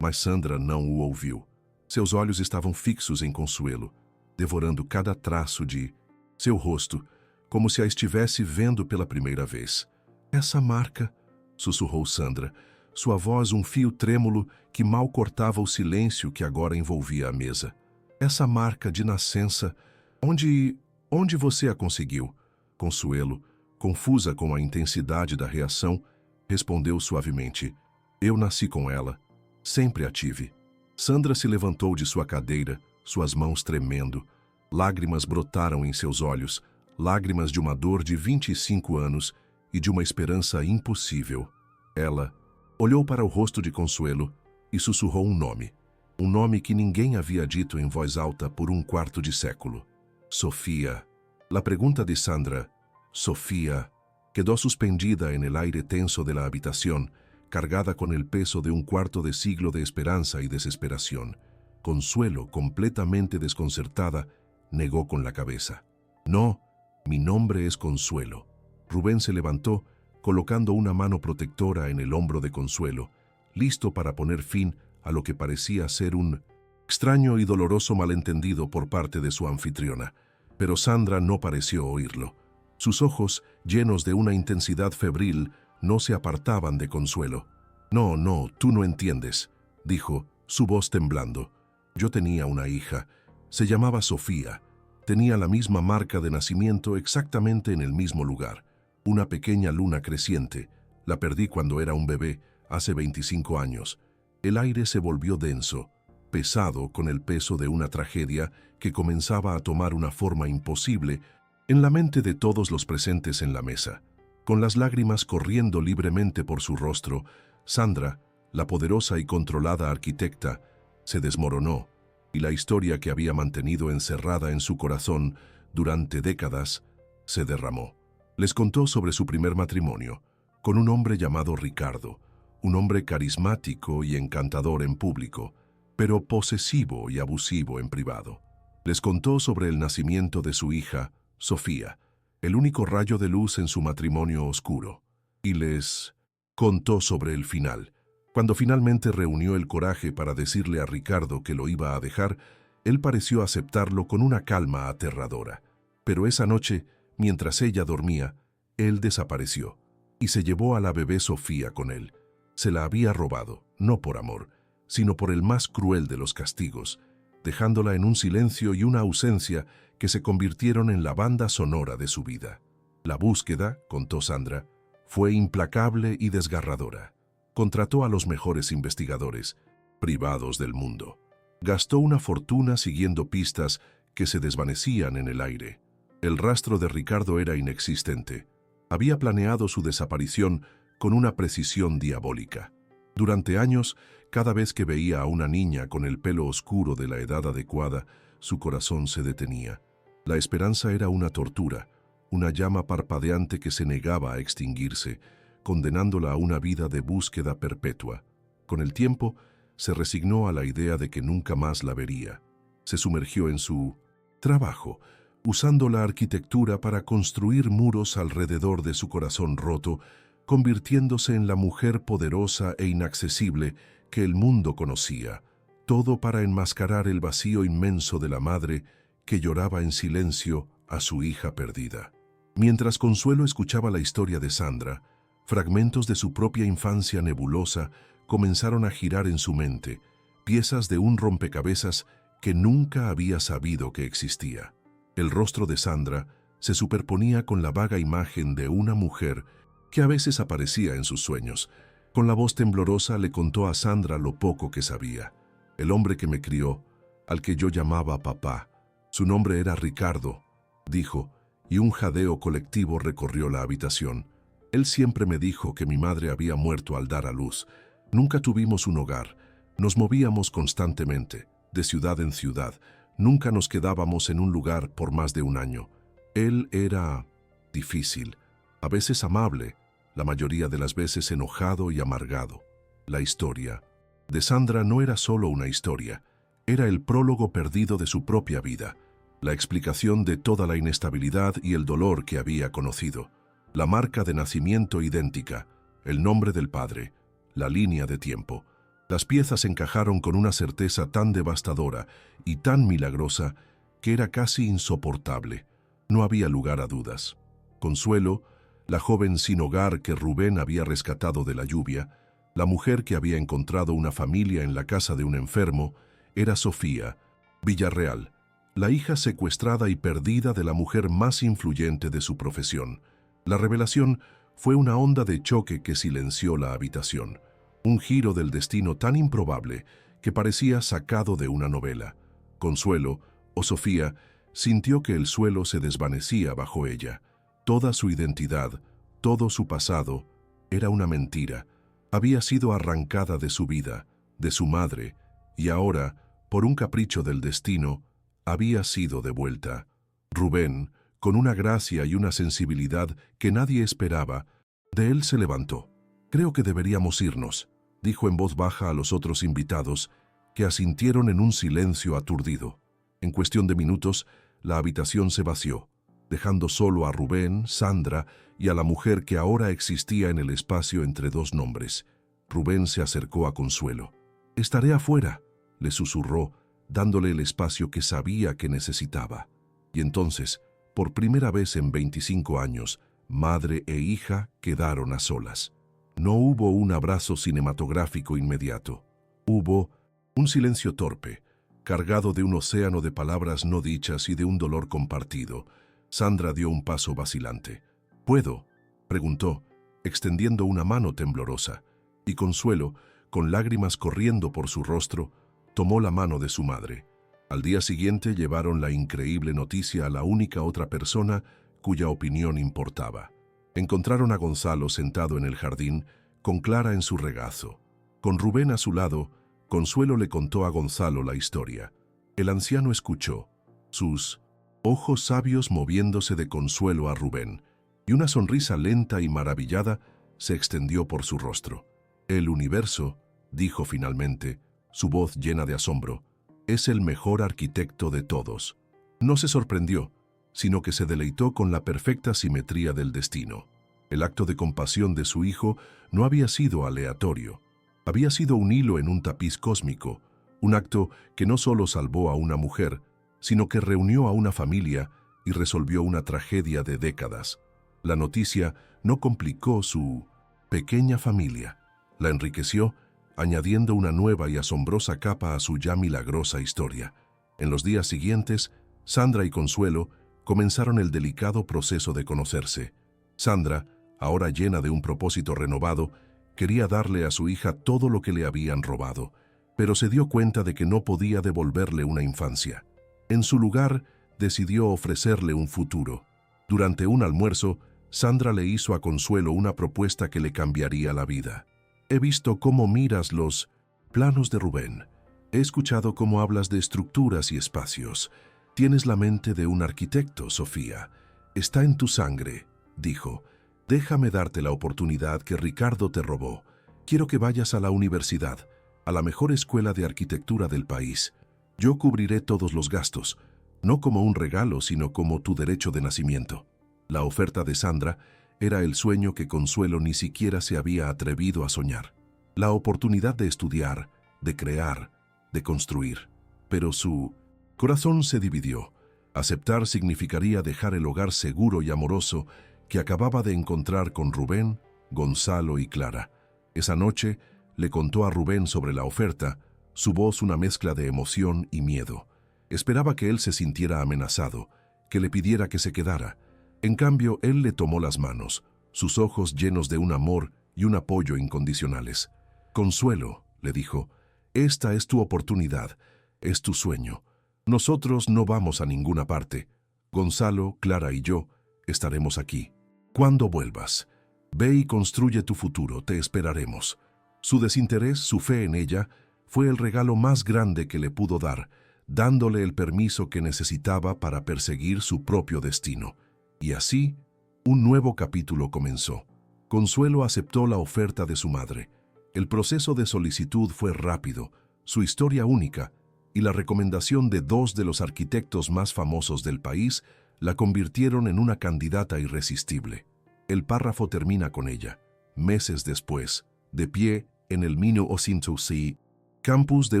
Mas Sandra não o ouviu. Seus olhos estavam fixos em Consuelo, devorando cada traço de seu rosto, como se a estivesse vendo pela primeira vez. "Essa marca", sussurrou Sandra, sua voz um fio trêmulo que mal cortava o silêncio que agora envolvia a mesa. "Essa marca de nascença, onde você a conseguiu?" Consuelo, confusa com a intensidade da reação, respondeu suavemente. "Eu nasci com ela. Sempre a tive." Sandra se levantou de sua cadeira, suas mãos tremendo. Lágrimas brotaram em seus olhos, lágrimas de uma dor de 25 anos e de uma esperança impossível. Ela olhou para o rosto de Consuelo e sussurrou um nome que ninguém havia dito em voz alta por um quarto de século. "Sofía." La pregunta de Sandra, "Sofía", quedó suspendida en el aire tenso de la habitación, cargada con el peso de un cuarto de siglo de esperanza y desesperación. Consuelo, completamente desconcertada, negó con la cabeza. "No, mi nombre es Consuelo." Rubén se levantó, colocando una mano protectora en el hombro de Consuelo, listo para poner fin a lo que parecía ser un extraño y doloroso malentendido por parte de su anfitriona. Pero Sandra no pareció oírlo. Sus ojos, llenos de una intensidad febril, no se apartaban de Consuelo. «No, no, tú no entiendes», dijo, su voz temblando. «Yo tenía una hija. Se llamaba Sofía. Tenía la misma marca de nacimiento exactamente en el mismo lugar. Una pequeña luna creciente. La perdí cuando era un bebé, hace 25 años. El aire se volvió denso, pesado con el peso de una tragedia que comenzaba a tomar una forma imposible en la mente de todos los presentes en la mesa. Con las lágrimas corriendo libremente por su rostro, Sandra, la poderosa y controlada arquitecta, se desmoronó, y la historia que había mantenido encerrada en su corazón durante décadas se derramó. Les contó sobre su primer matrimonio, con un hombre llamado Ricardo, un hombre carismático y encantador en público, pero posesivo y abusivo en privado. Les contó sobre el nacimiento de su hija, Sofía, el único rayo de luz en su matrimonio oscuro. Y les contó sobre el final. Cuando finalmente reunió el coraje para decirle a Ricardo que lo iba a dejar, él pareció aceptarlo con una calma aterradora. Pero esa noche, mientras ella dormía, él desapareció y se llevó a la bebé Sofía con él. Se la había robado, no por amor, sino por el más cruel de los castigos, dejándola en un silencio y una ausencia que se convirtieron en la banda sonora de su vida. La búsqueda, contó Sandra, fue implacable y desgarradora. Contrató a los mejores investigadores, privados del mundo. Gastó una fortuna siguiendo pistas que se desvanecían en el aire. El rastro de Ricardo era inexistente. Había planeado su desaparición con una precisión diabólica. Durante años, cada vez que veía a una niña con el pelo oscuro de la edad adecuada, su corazón se detenía. La esperanza era una tortura, una llama parpadeante que se negaba a extinguirse, condenándola a una vida de búsqueda perpetua. Con el tiempo, se resignó a la idea de que nunca más la vería. Se sumergió en su trabajo, usando la arquitectura para construir muros alrededor de su corazón roto, convirtiéndose en la mujer poderosa e inaccesible que el mundo conocía, todo para enmascarar el vacío inmenso de la madre que lloraba en silencio a su hija perdida. Mientras Consuelo escuchaba la historia de Sandra, fragmentos de su propia infancia nebulosa comenzaron a girar en su mente, piezas de un rompecabezas que nunca había sabido que existía. El rostro de Sandra se superponía con la vaga imagen de una mujer que a veces aparecía en sus sueños. Con la voz temblorosa le contó a Sandra lo poco que sabía. El hombre que me crió, al que yo llamaba papá, su nombre era Ricardo, dijo, y un jadeo colectivo recorrió la habitación. Él siempre me dijo que mi madre había muerto al dar a luz. Nunca tuvimos un hogar. Nos movíamos constantemente, de ciudad en ciudad. Nunca nos quedábamos en un lugar por más de un año. Él era difícil, a veces amable, la mayoría de las veces enojado y amargado. La historia de Sandra no era solo una historia, era el prólogo perdido de su propia vida, la explicación de toda la inestabilidad y el dolor que había conocido, la marca de nacimiento idéntica, el nombre del padre, la línea de tiempo. Las piezas encajaron con una certeza tan devastadora y tan milagrosa que era casi insoportable. No había lugar a dudas. Consuelo, la joven sin hogar que Rubén había rescatado de la lluvia, la mujer que había encontrado una familia en la casa de un enfermo, era Sofía Villarreal, la hija secuestrada y perdida de la mujer más influyente de su profesión. La revelación fue una onda de choque que silenció la habitación, un giro del destino tan improbable que parecía sacado de una novela. Consuelo, o Sofía, sintió que el suelo se desvanecía bajo ella. Toda su identidad, todo su pasado, era una mentira. Había sido arrancada de su vida, de su madre, y ahora, por un capricho del destino, había sido devuelta. Rubén, con una gracia y una sensibilidad que nadie esperaba, de él se levantó. «Creo que deberíamos irnos», dijo en voz baja a los otros invitados, que asintieron en un silencio aturdido. En cuestión de minutos, la habitación se vació. dejando solo a Rubén, Sandra y a la mujer que ahora existía en el espacio entre dos nombres. Rubén se acercó a Consuelo. «Estaré afuera», le susurró, dándole el espacio que sabía que necesitaba. Y entonces, por primera vez en 25 años, madre e hija quedaron a solas. No hubo un abrazo cinematográfico inmediato. Hubo un silencio torpe, cargado de un océano de palabras no dichas y de un dolor compartido. Sandra dio un paso vacilante. «¿Puedo?», preguntó, extendiendo una mano temblorosa, y Consuelo, con lágrimas corriendo por su rostro, tomó la mano de su madre. Al día siguiente llevaron la increíble noticia a la única otra persona cuya opinión importaba. Encontraron a Gonzalo sentado en el jardín, con Clara en su regazo. Con Rubén a su lado, Consuelo le contó a Gonzalo la historia. El anciano escuchó, sus ojos sabios moviéndose de consuelo a Rubén, y una sonrisa lenta y maravillada se extendió por su rostro. «El universo», dijo finalmente, su voz llena de asombro, «es el mejor arquitecto de todos». No se sorprendió, sino que se deleitó con la perfecta simetría del destino. El acto de compasión de su hijo no había sido aleatorio. Había sido un hilo en un tapiz cósmico, un acto que no solo salvó a una mujer, sino que reunió a una familia y resolvió una tragedia de décadas. La noticia no complicó su pequeña familia, la enriqueció, añadiendo una nueva y asombrosa capa a su ya milagrosa historia. En los días siguientes, Sandra y Consuelo comenzaron el delicado proceso de conocerse. Sandra, ahora llena de un propósito renovado, quería darle a su hija todo lo que le habían robado, pero se dio cuenta de que no podía devolverle una infancia. En su lugar, decidió ofrecerle un futuro. Durante un almuerzo, Sandra le hizo a Consuelo una propuesta que le cambiaría la vida. «He visto cómo miras los planos de Rubén. He escuchado cómo hablas de estructuras y espacios. Tienes la mente de un arquitecto, Sofía. Está en tu sangre», dijo. «Déjame darte la oportunidad que Ricardo te robó. Quiero que vayas a la universidad, a la mejor escuela de arquitectura del país. Yo cubriré todos los gastos, no como un regalo, sino como tu derecho de nacimiento». La oferta de Sandra era el sueño que Consuelo ni siquiera se había atrevido a soñar. La oportunidad de estudiar, de crear, de construir. Pero su corazón se dividió. Aceptar significaría dejar el hogar seguro y amoroso que acababa de encontrar con Rubén, Gonzalo y Clara. Esa noche le contó a Rubén sobre la oferta, su voz una mezcla de emoción y miedo. Esperaba que él se sintiera amenazado, que le pidiera que se quedara. En cambio, él le tomó las manos, sus ojos llenos de un amor y un apoyo incondicionales. «Consuelo», le dijo, «esta es tu oportunidad, es tu sueño. Nosotros no vamos a ninguna parte. Gonzalo, Clara y yo estaremos aquí. Cuando vuelvas, ve y construye tu futuro, te esperaremos». Su desinterés, su fe en ella, fue el regalo más grande que le pudo dar, dándole el permiso que necesitaba para perseguir su propio destino. Y así, un nuevo capítulo comenzó. Consuelo aceptó la oferta de su madre. El proceso de solicitud fue rápido, su historia única, y la recomendación de dos de los arquitectos más famosos del país la convirtieron en una candidata irresistible. El párrafo termina con ella, meses después, de pie en el Mino Osintusi, campus de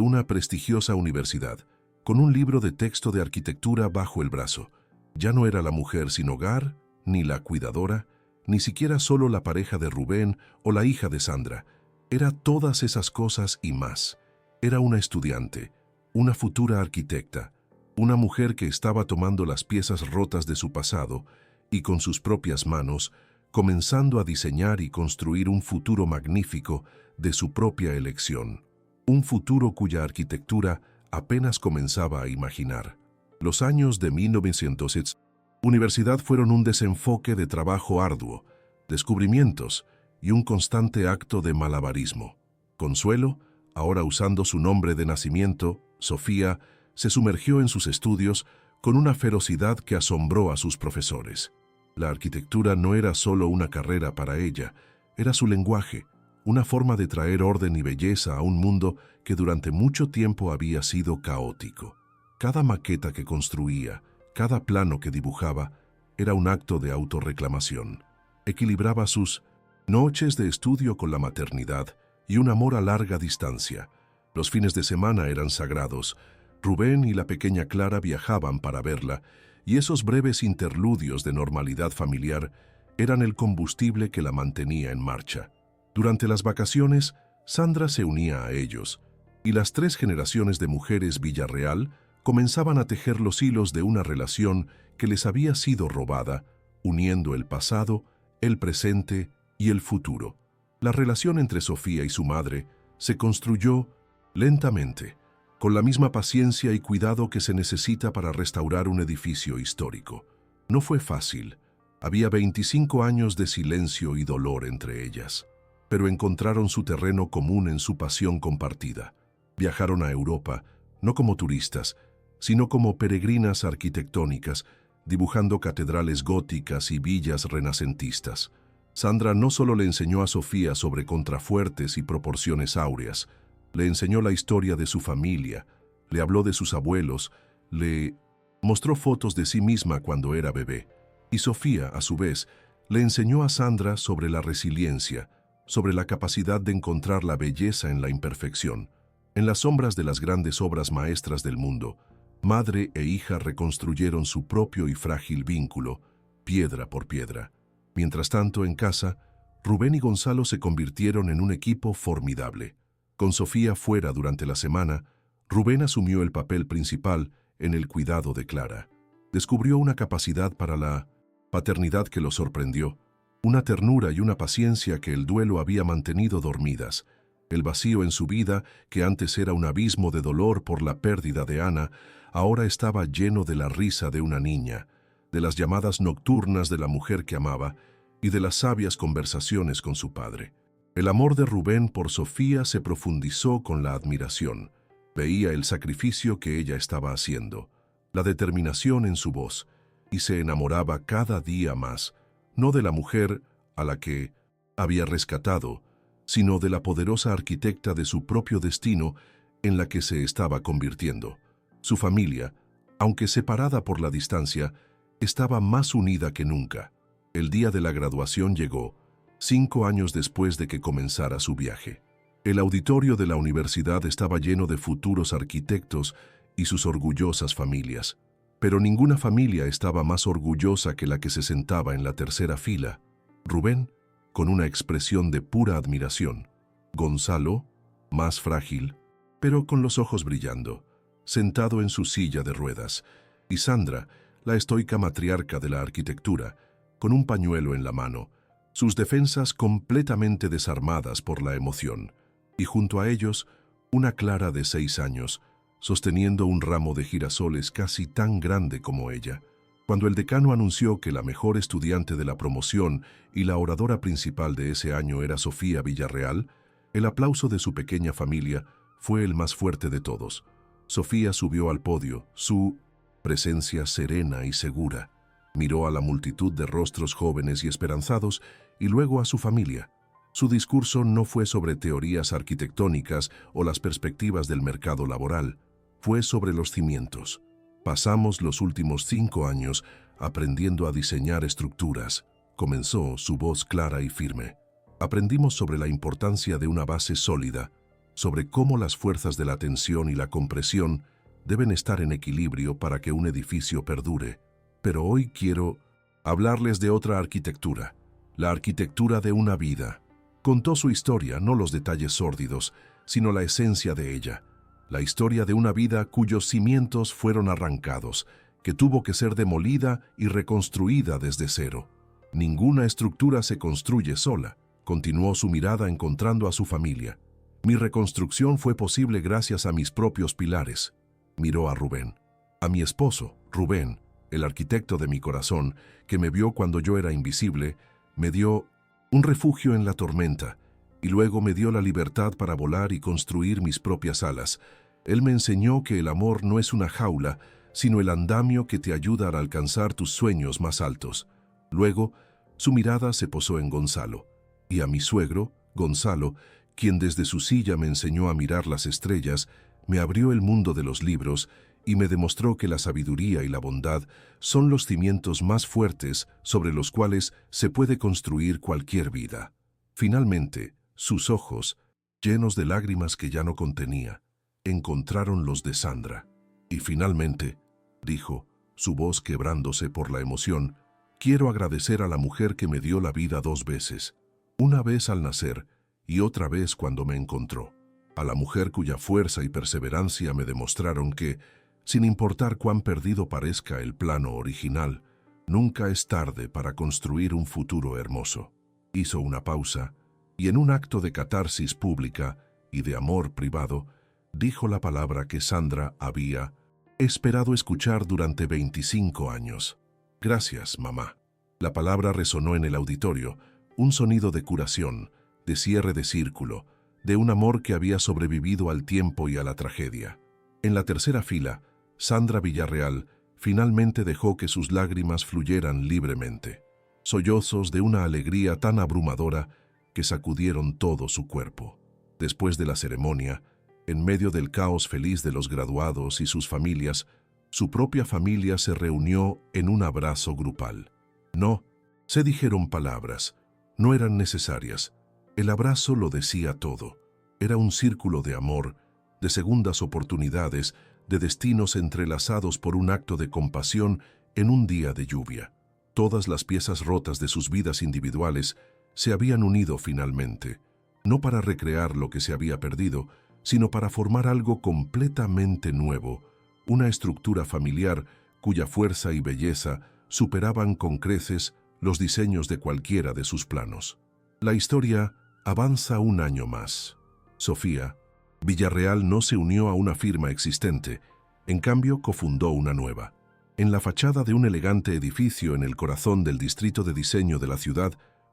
una prestigiosa universidad, con un libro de texto de arquitectura bajo el brazo. Ya no era la mujer sin hogar, ni la cuidadora, ni siquiera solo la pareja de Rubén o la hija de Sandra. Era todas esas cosas y más. Era una estudiante, una futura arquitecta, una mujer que estaba tomando las piezas rotas de su pasado y con sus propias manos, comenzando a diseñar y construir un futuro magnífico de su propia elección. Un futuro cuya arquitectura apenas comenzaba a imaginar. Los años de 1900 universidad fueron un desenfoque de trabajo arduo, descubrimientos y un constante acto de malabarismo. Consuelo, ahora usando su nombre de nacimiento, Sofía, se sumergió en sus estudios con una ferocidad que asombró a sus profesores. La arquitectura no era solo una carrera para ella, era su lenguaje, una forma de traer orden y belleza a un mundo que durante mucho tiempo había sido caótico. Cada maqueta que construía, cada plano que dibujaba, era un acto de autorreclamación. Equilibraba sus noches de estudio con la maternidad y un amor a larga distancia. Los fines de semana eran sagrados. Rubén y la pequeña Clara viajaban para verla, y esos breves interludios de normalidad familiar eran el combustible que la mantenía en marcha. Durante las vacaciones, Sandra se unía a ellos, y las 3 generaciones de mujeres Villarreal comenzaban a tejer los hilos de una relación que les había sido robada, uniendo el pasado, el presente y el futuro. La relación entre Sofía y su madre se construyó lentamente, con la misma paciencia y cuidado que se necesita para restaurar un edificio histórico. No fue fácil. Había 25 años de silencio y dolor entre ellas, pero encontraron su terreno común en su pasión compartida. Viajaron a Europa, no como turistas, sino como peregrinas arquitectónicas, dibujando catedrales góticas y villas renacentistas. Sandra no solo le enseñó a Sofía sobre contrafuertes y proporciones áureas, le enseñó la historia de su familia, le habló de sus abuelos, le mostró fotos de sí misma cuando era bebé. Y Sofía, a su vez, le enseñó a Sandra sobre la resiliencia, sobre la capacidad de encontrar la belleza en la imperfección. En las sombras de las grandes obras maestras del mundo, madre e hija reconstruyeron su propio y frágil vínculo, piedra por piedra. Mientras tanto, en casa, Rubén y Gonzalo se convirtieron en un equipo formidable. Con Sofía fuera durante la semana, Rubén asumió el papel principal en el cuidado de Clara. Descubrió una capacidad para la paternidad que lo sorprendió, una ternura y una paciencia que el duelo había mantenido dormidas. El vacío en su vida, que antes era un abismo de dolor por la pérdida de Ana, ahora estaba lleno de la risa de una niña, de las llamadas nocturnas de la mujer que amaba y de las sabias conversaciones con su padre. El amor de Rubén por Sofía se profundizó con la admiración. Veía el sacrificio que ella estaba haciendo, la determinación en su voz, y se enamoraba cada día más, no de la mujer a la que había rescatado, sino de la poderosa arquitecta de su propio destino en la que se estaba convirtiendo. Su familia, aunque separada por la distancia, estaba más unida que nunca. El día de la graduación llegó, 5 años después de que comenzara su viaje. El auditorio de la universidad estaba lleno de futuros arquitectos y sus orgullosas familias. Pero ninguna familia estaba más orgullosa que la que se sentaba en la tercera fila. Rubén, con una expresión de pura admiración. Gonzalo, más frágil, pero con los ojos brillando, sentado en su silla de ruedas. Y Sandra, la estoica matriarca de la arquitectura, con un pañuelo en la mano, sus defensas completamente desarmadas por la emoción, y junto a ellos, una Clara de 6 años, sosteniendo un ramo de girasoles casi tan grande como ella. Cuando el decano anunció que la mejor estudiante de la promoción y la oradora principal de ese año era Sofía Villarreal, el aplauso de su pequeña familia fue el más fuerte de todos. Sofía subió al podio, su presencia serena y segura. Miró a la multitud de rostros jóvenes y esperanzados y luego a su familia. Su discurso no fue sobre teorías arquitectónicas o las perspectivas del mercado laboral. Fue sobre los cimientos. Pasamos los últimos 5 años aprendiendo a diseñar estructuras, comenzó su voz clara y firme. Aprendimos sobre la importancia de una base sólida, sobre cómo las fuerzas de la tensión y la compresión deben estar en equilibrio para que un edificio perdure. Pero hoy quiero hablarles de otra arquitectura, la arquitectura de una vida. Contó su historia, no los detalles sórdidos, sino la esencia de ella. La historia de una vida cuyos cimientos fueron arrancados, que tuvo que ser demolida y reconstruida desde cero. Ninguna estructura se construye sola, continuó su mirada encontrando a su familia. Mi reconstrucción fue posible gracias a mis propios pilares. Miró a Rubén, a mi esposo, Rubén, el arquitecto de mi corazón, que me vio cuando yo era invisible, me dio un refugio en la tormenta, y luego me dio la libertad para volar y construir mis propias alas. Él me enseñó que el amor no es una jaula, sino el andamio que te ayuda a alcanzar tus sueños más altos. Luego, su mirada se posó en Gonzalo, y a mi suegro, Gonzalo, quien desde su silla me enseñó a mirar las estrellas, me abrió el mundo de los libros y me demostró que la sabiduría y la bondad son los cimientos más fuertes sobre los cuales se puede construir cualquier vida. Finalmente, sus ojos, llenos de lágrimas que ya no contenía, encontraron los de Sandra. Y finalmente, dijo, su voz quebrándose por la emoción, quiero agradecer a la mujer que me dio la vida 2 veces, una vez al nacer y otra vez cuando me encontró. A la mujer cuya fuerza y perseverancia me demostraron que, sin importar cuán perdido parezca el plano original, nunca es tarde para construir un futuro hermoso. Hizo una pausa y en un acto de catarsis pública y de amor privado, dijo la palabra que Sandra había esperado escuchar durante 25 años. Gracias, mamá. La palabra resonó en el auditorio, un sonido de curación, de cierre de círculo, de un amor que había sobrevivido al tiempo y a la tragedia. En la tercera fila, Sandra Villarreal finalmente dejó que sus lágrimas fluyeran libremente, sollozos de una alegría tan abrumadora que sacudieron todo su cuerpo. Después de la ceremonia, en medio del caos feliz de los graduados y sus familias, su propia familia se reunió en un abrazo grupal. No, se dijeron palabras, no eran necesarias. El abrazo lo decía todo. Era un círculo de amor, de segundas oportunidades, de destinos entrelazados por un acto de compasión en un día de lluvia. Todas las piezas rotas de sus vidas individuales se habían unido finalmente, no para recrear lo que se había perdido, sino para formar algo completamente nuevo, una estructura familiar cuya fuerza y belleza superaban con creces los diseños de cualquiera de sus planos. La historia avanza un año más. Sofía Villarreal no se unió a una firma existente, en cambio cofundó una nueva. En la fachada de un elegante edificio en el corazón del distrito de diseño de la ciudad,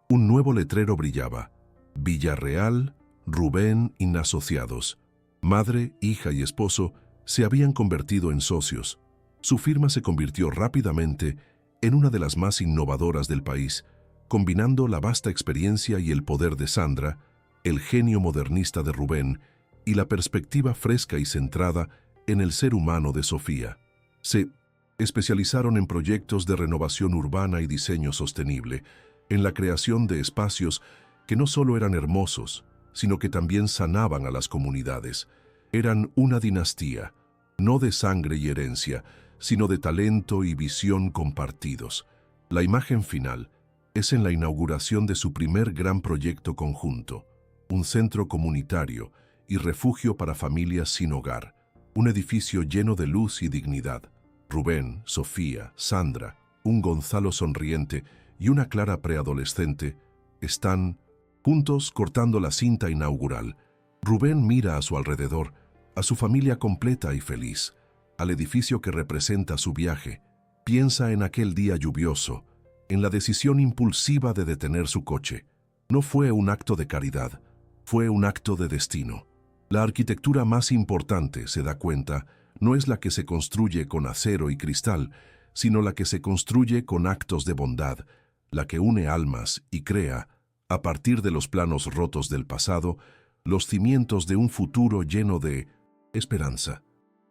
un nuevo letrero brillaba: Villarreal, Rubén y Asociados. Madre, hija y esposo se habían convertido en socios. Su firma se convirtió rápidamente en una de las más innovadoras del país, combinando la vasta experiencia y el poder de Sandra, el genio modernista de Rubén y la perspectiva fresca y centrada en el ser humano de Sofía. Se especializaron en proyectos de renovación urbana y diseño sostenible, en la creación de espacios que no solo eran hermosos, sino que también sanaban a las comunidades. Eran una dinastía, no de sangre y herencia, sino de talento y visión compartidos. La imagen final es en la inauguración de su primer gran proyecto conjunto, un centro comunitario y refugio para familias sin hogar, un edificio lleno de luz y dignidad. Rubén, Sofía, Sandra, un Gonzalo sonriente y una Clara preadolescente están juntos cortando la cinta inaugural. Rubén mira a su alrededor, a su familia completa y feliz, al edificio que representa su viaje. Piensa en aquel día lluvioso, en la decisión impulsiva de detener su coche. No fue un acto de caridad, fue un acto de destino. La arquitectura más importante, se da cuenta, no es la que se construye con acero y cristal, sino la que se construye con actos de bondad, la que une almas y crea, a partir de los planos rotos del pasado, los cimientos de un futuro lleno de esperanza.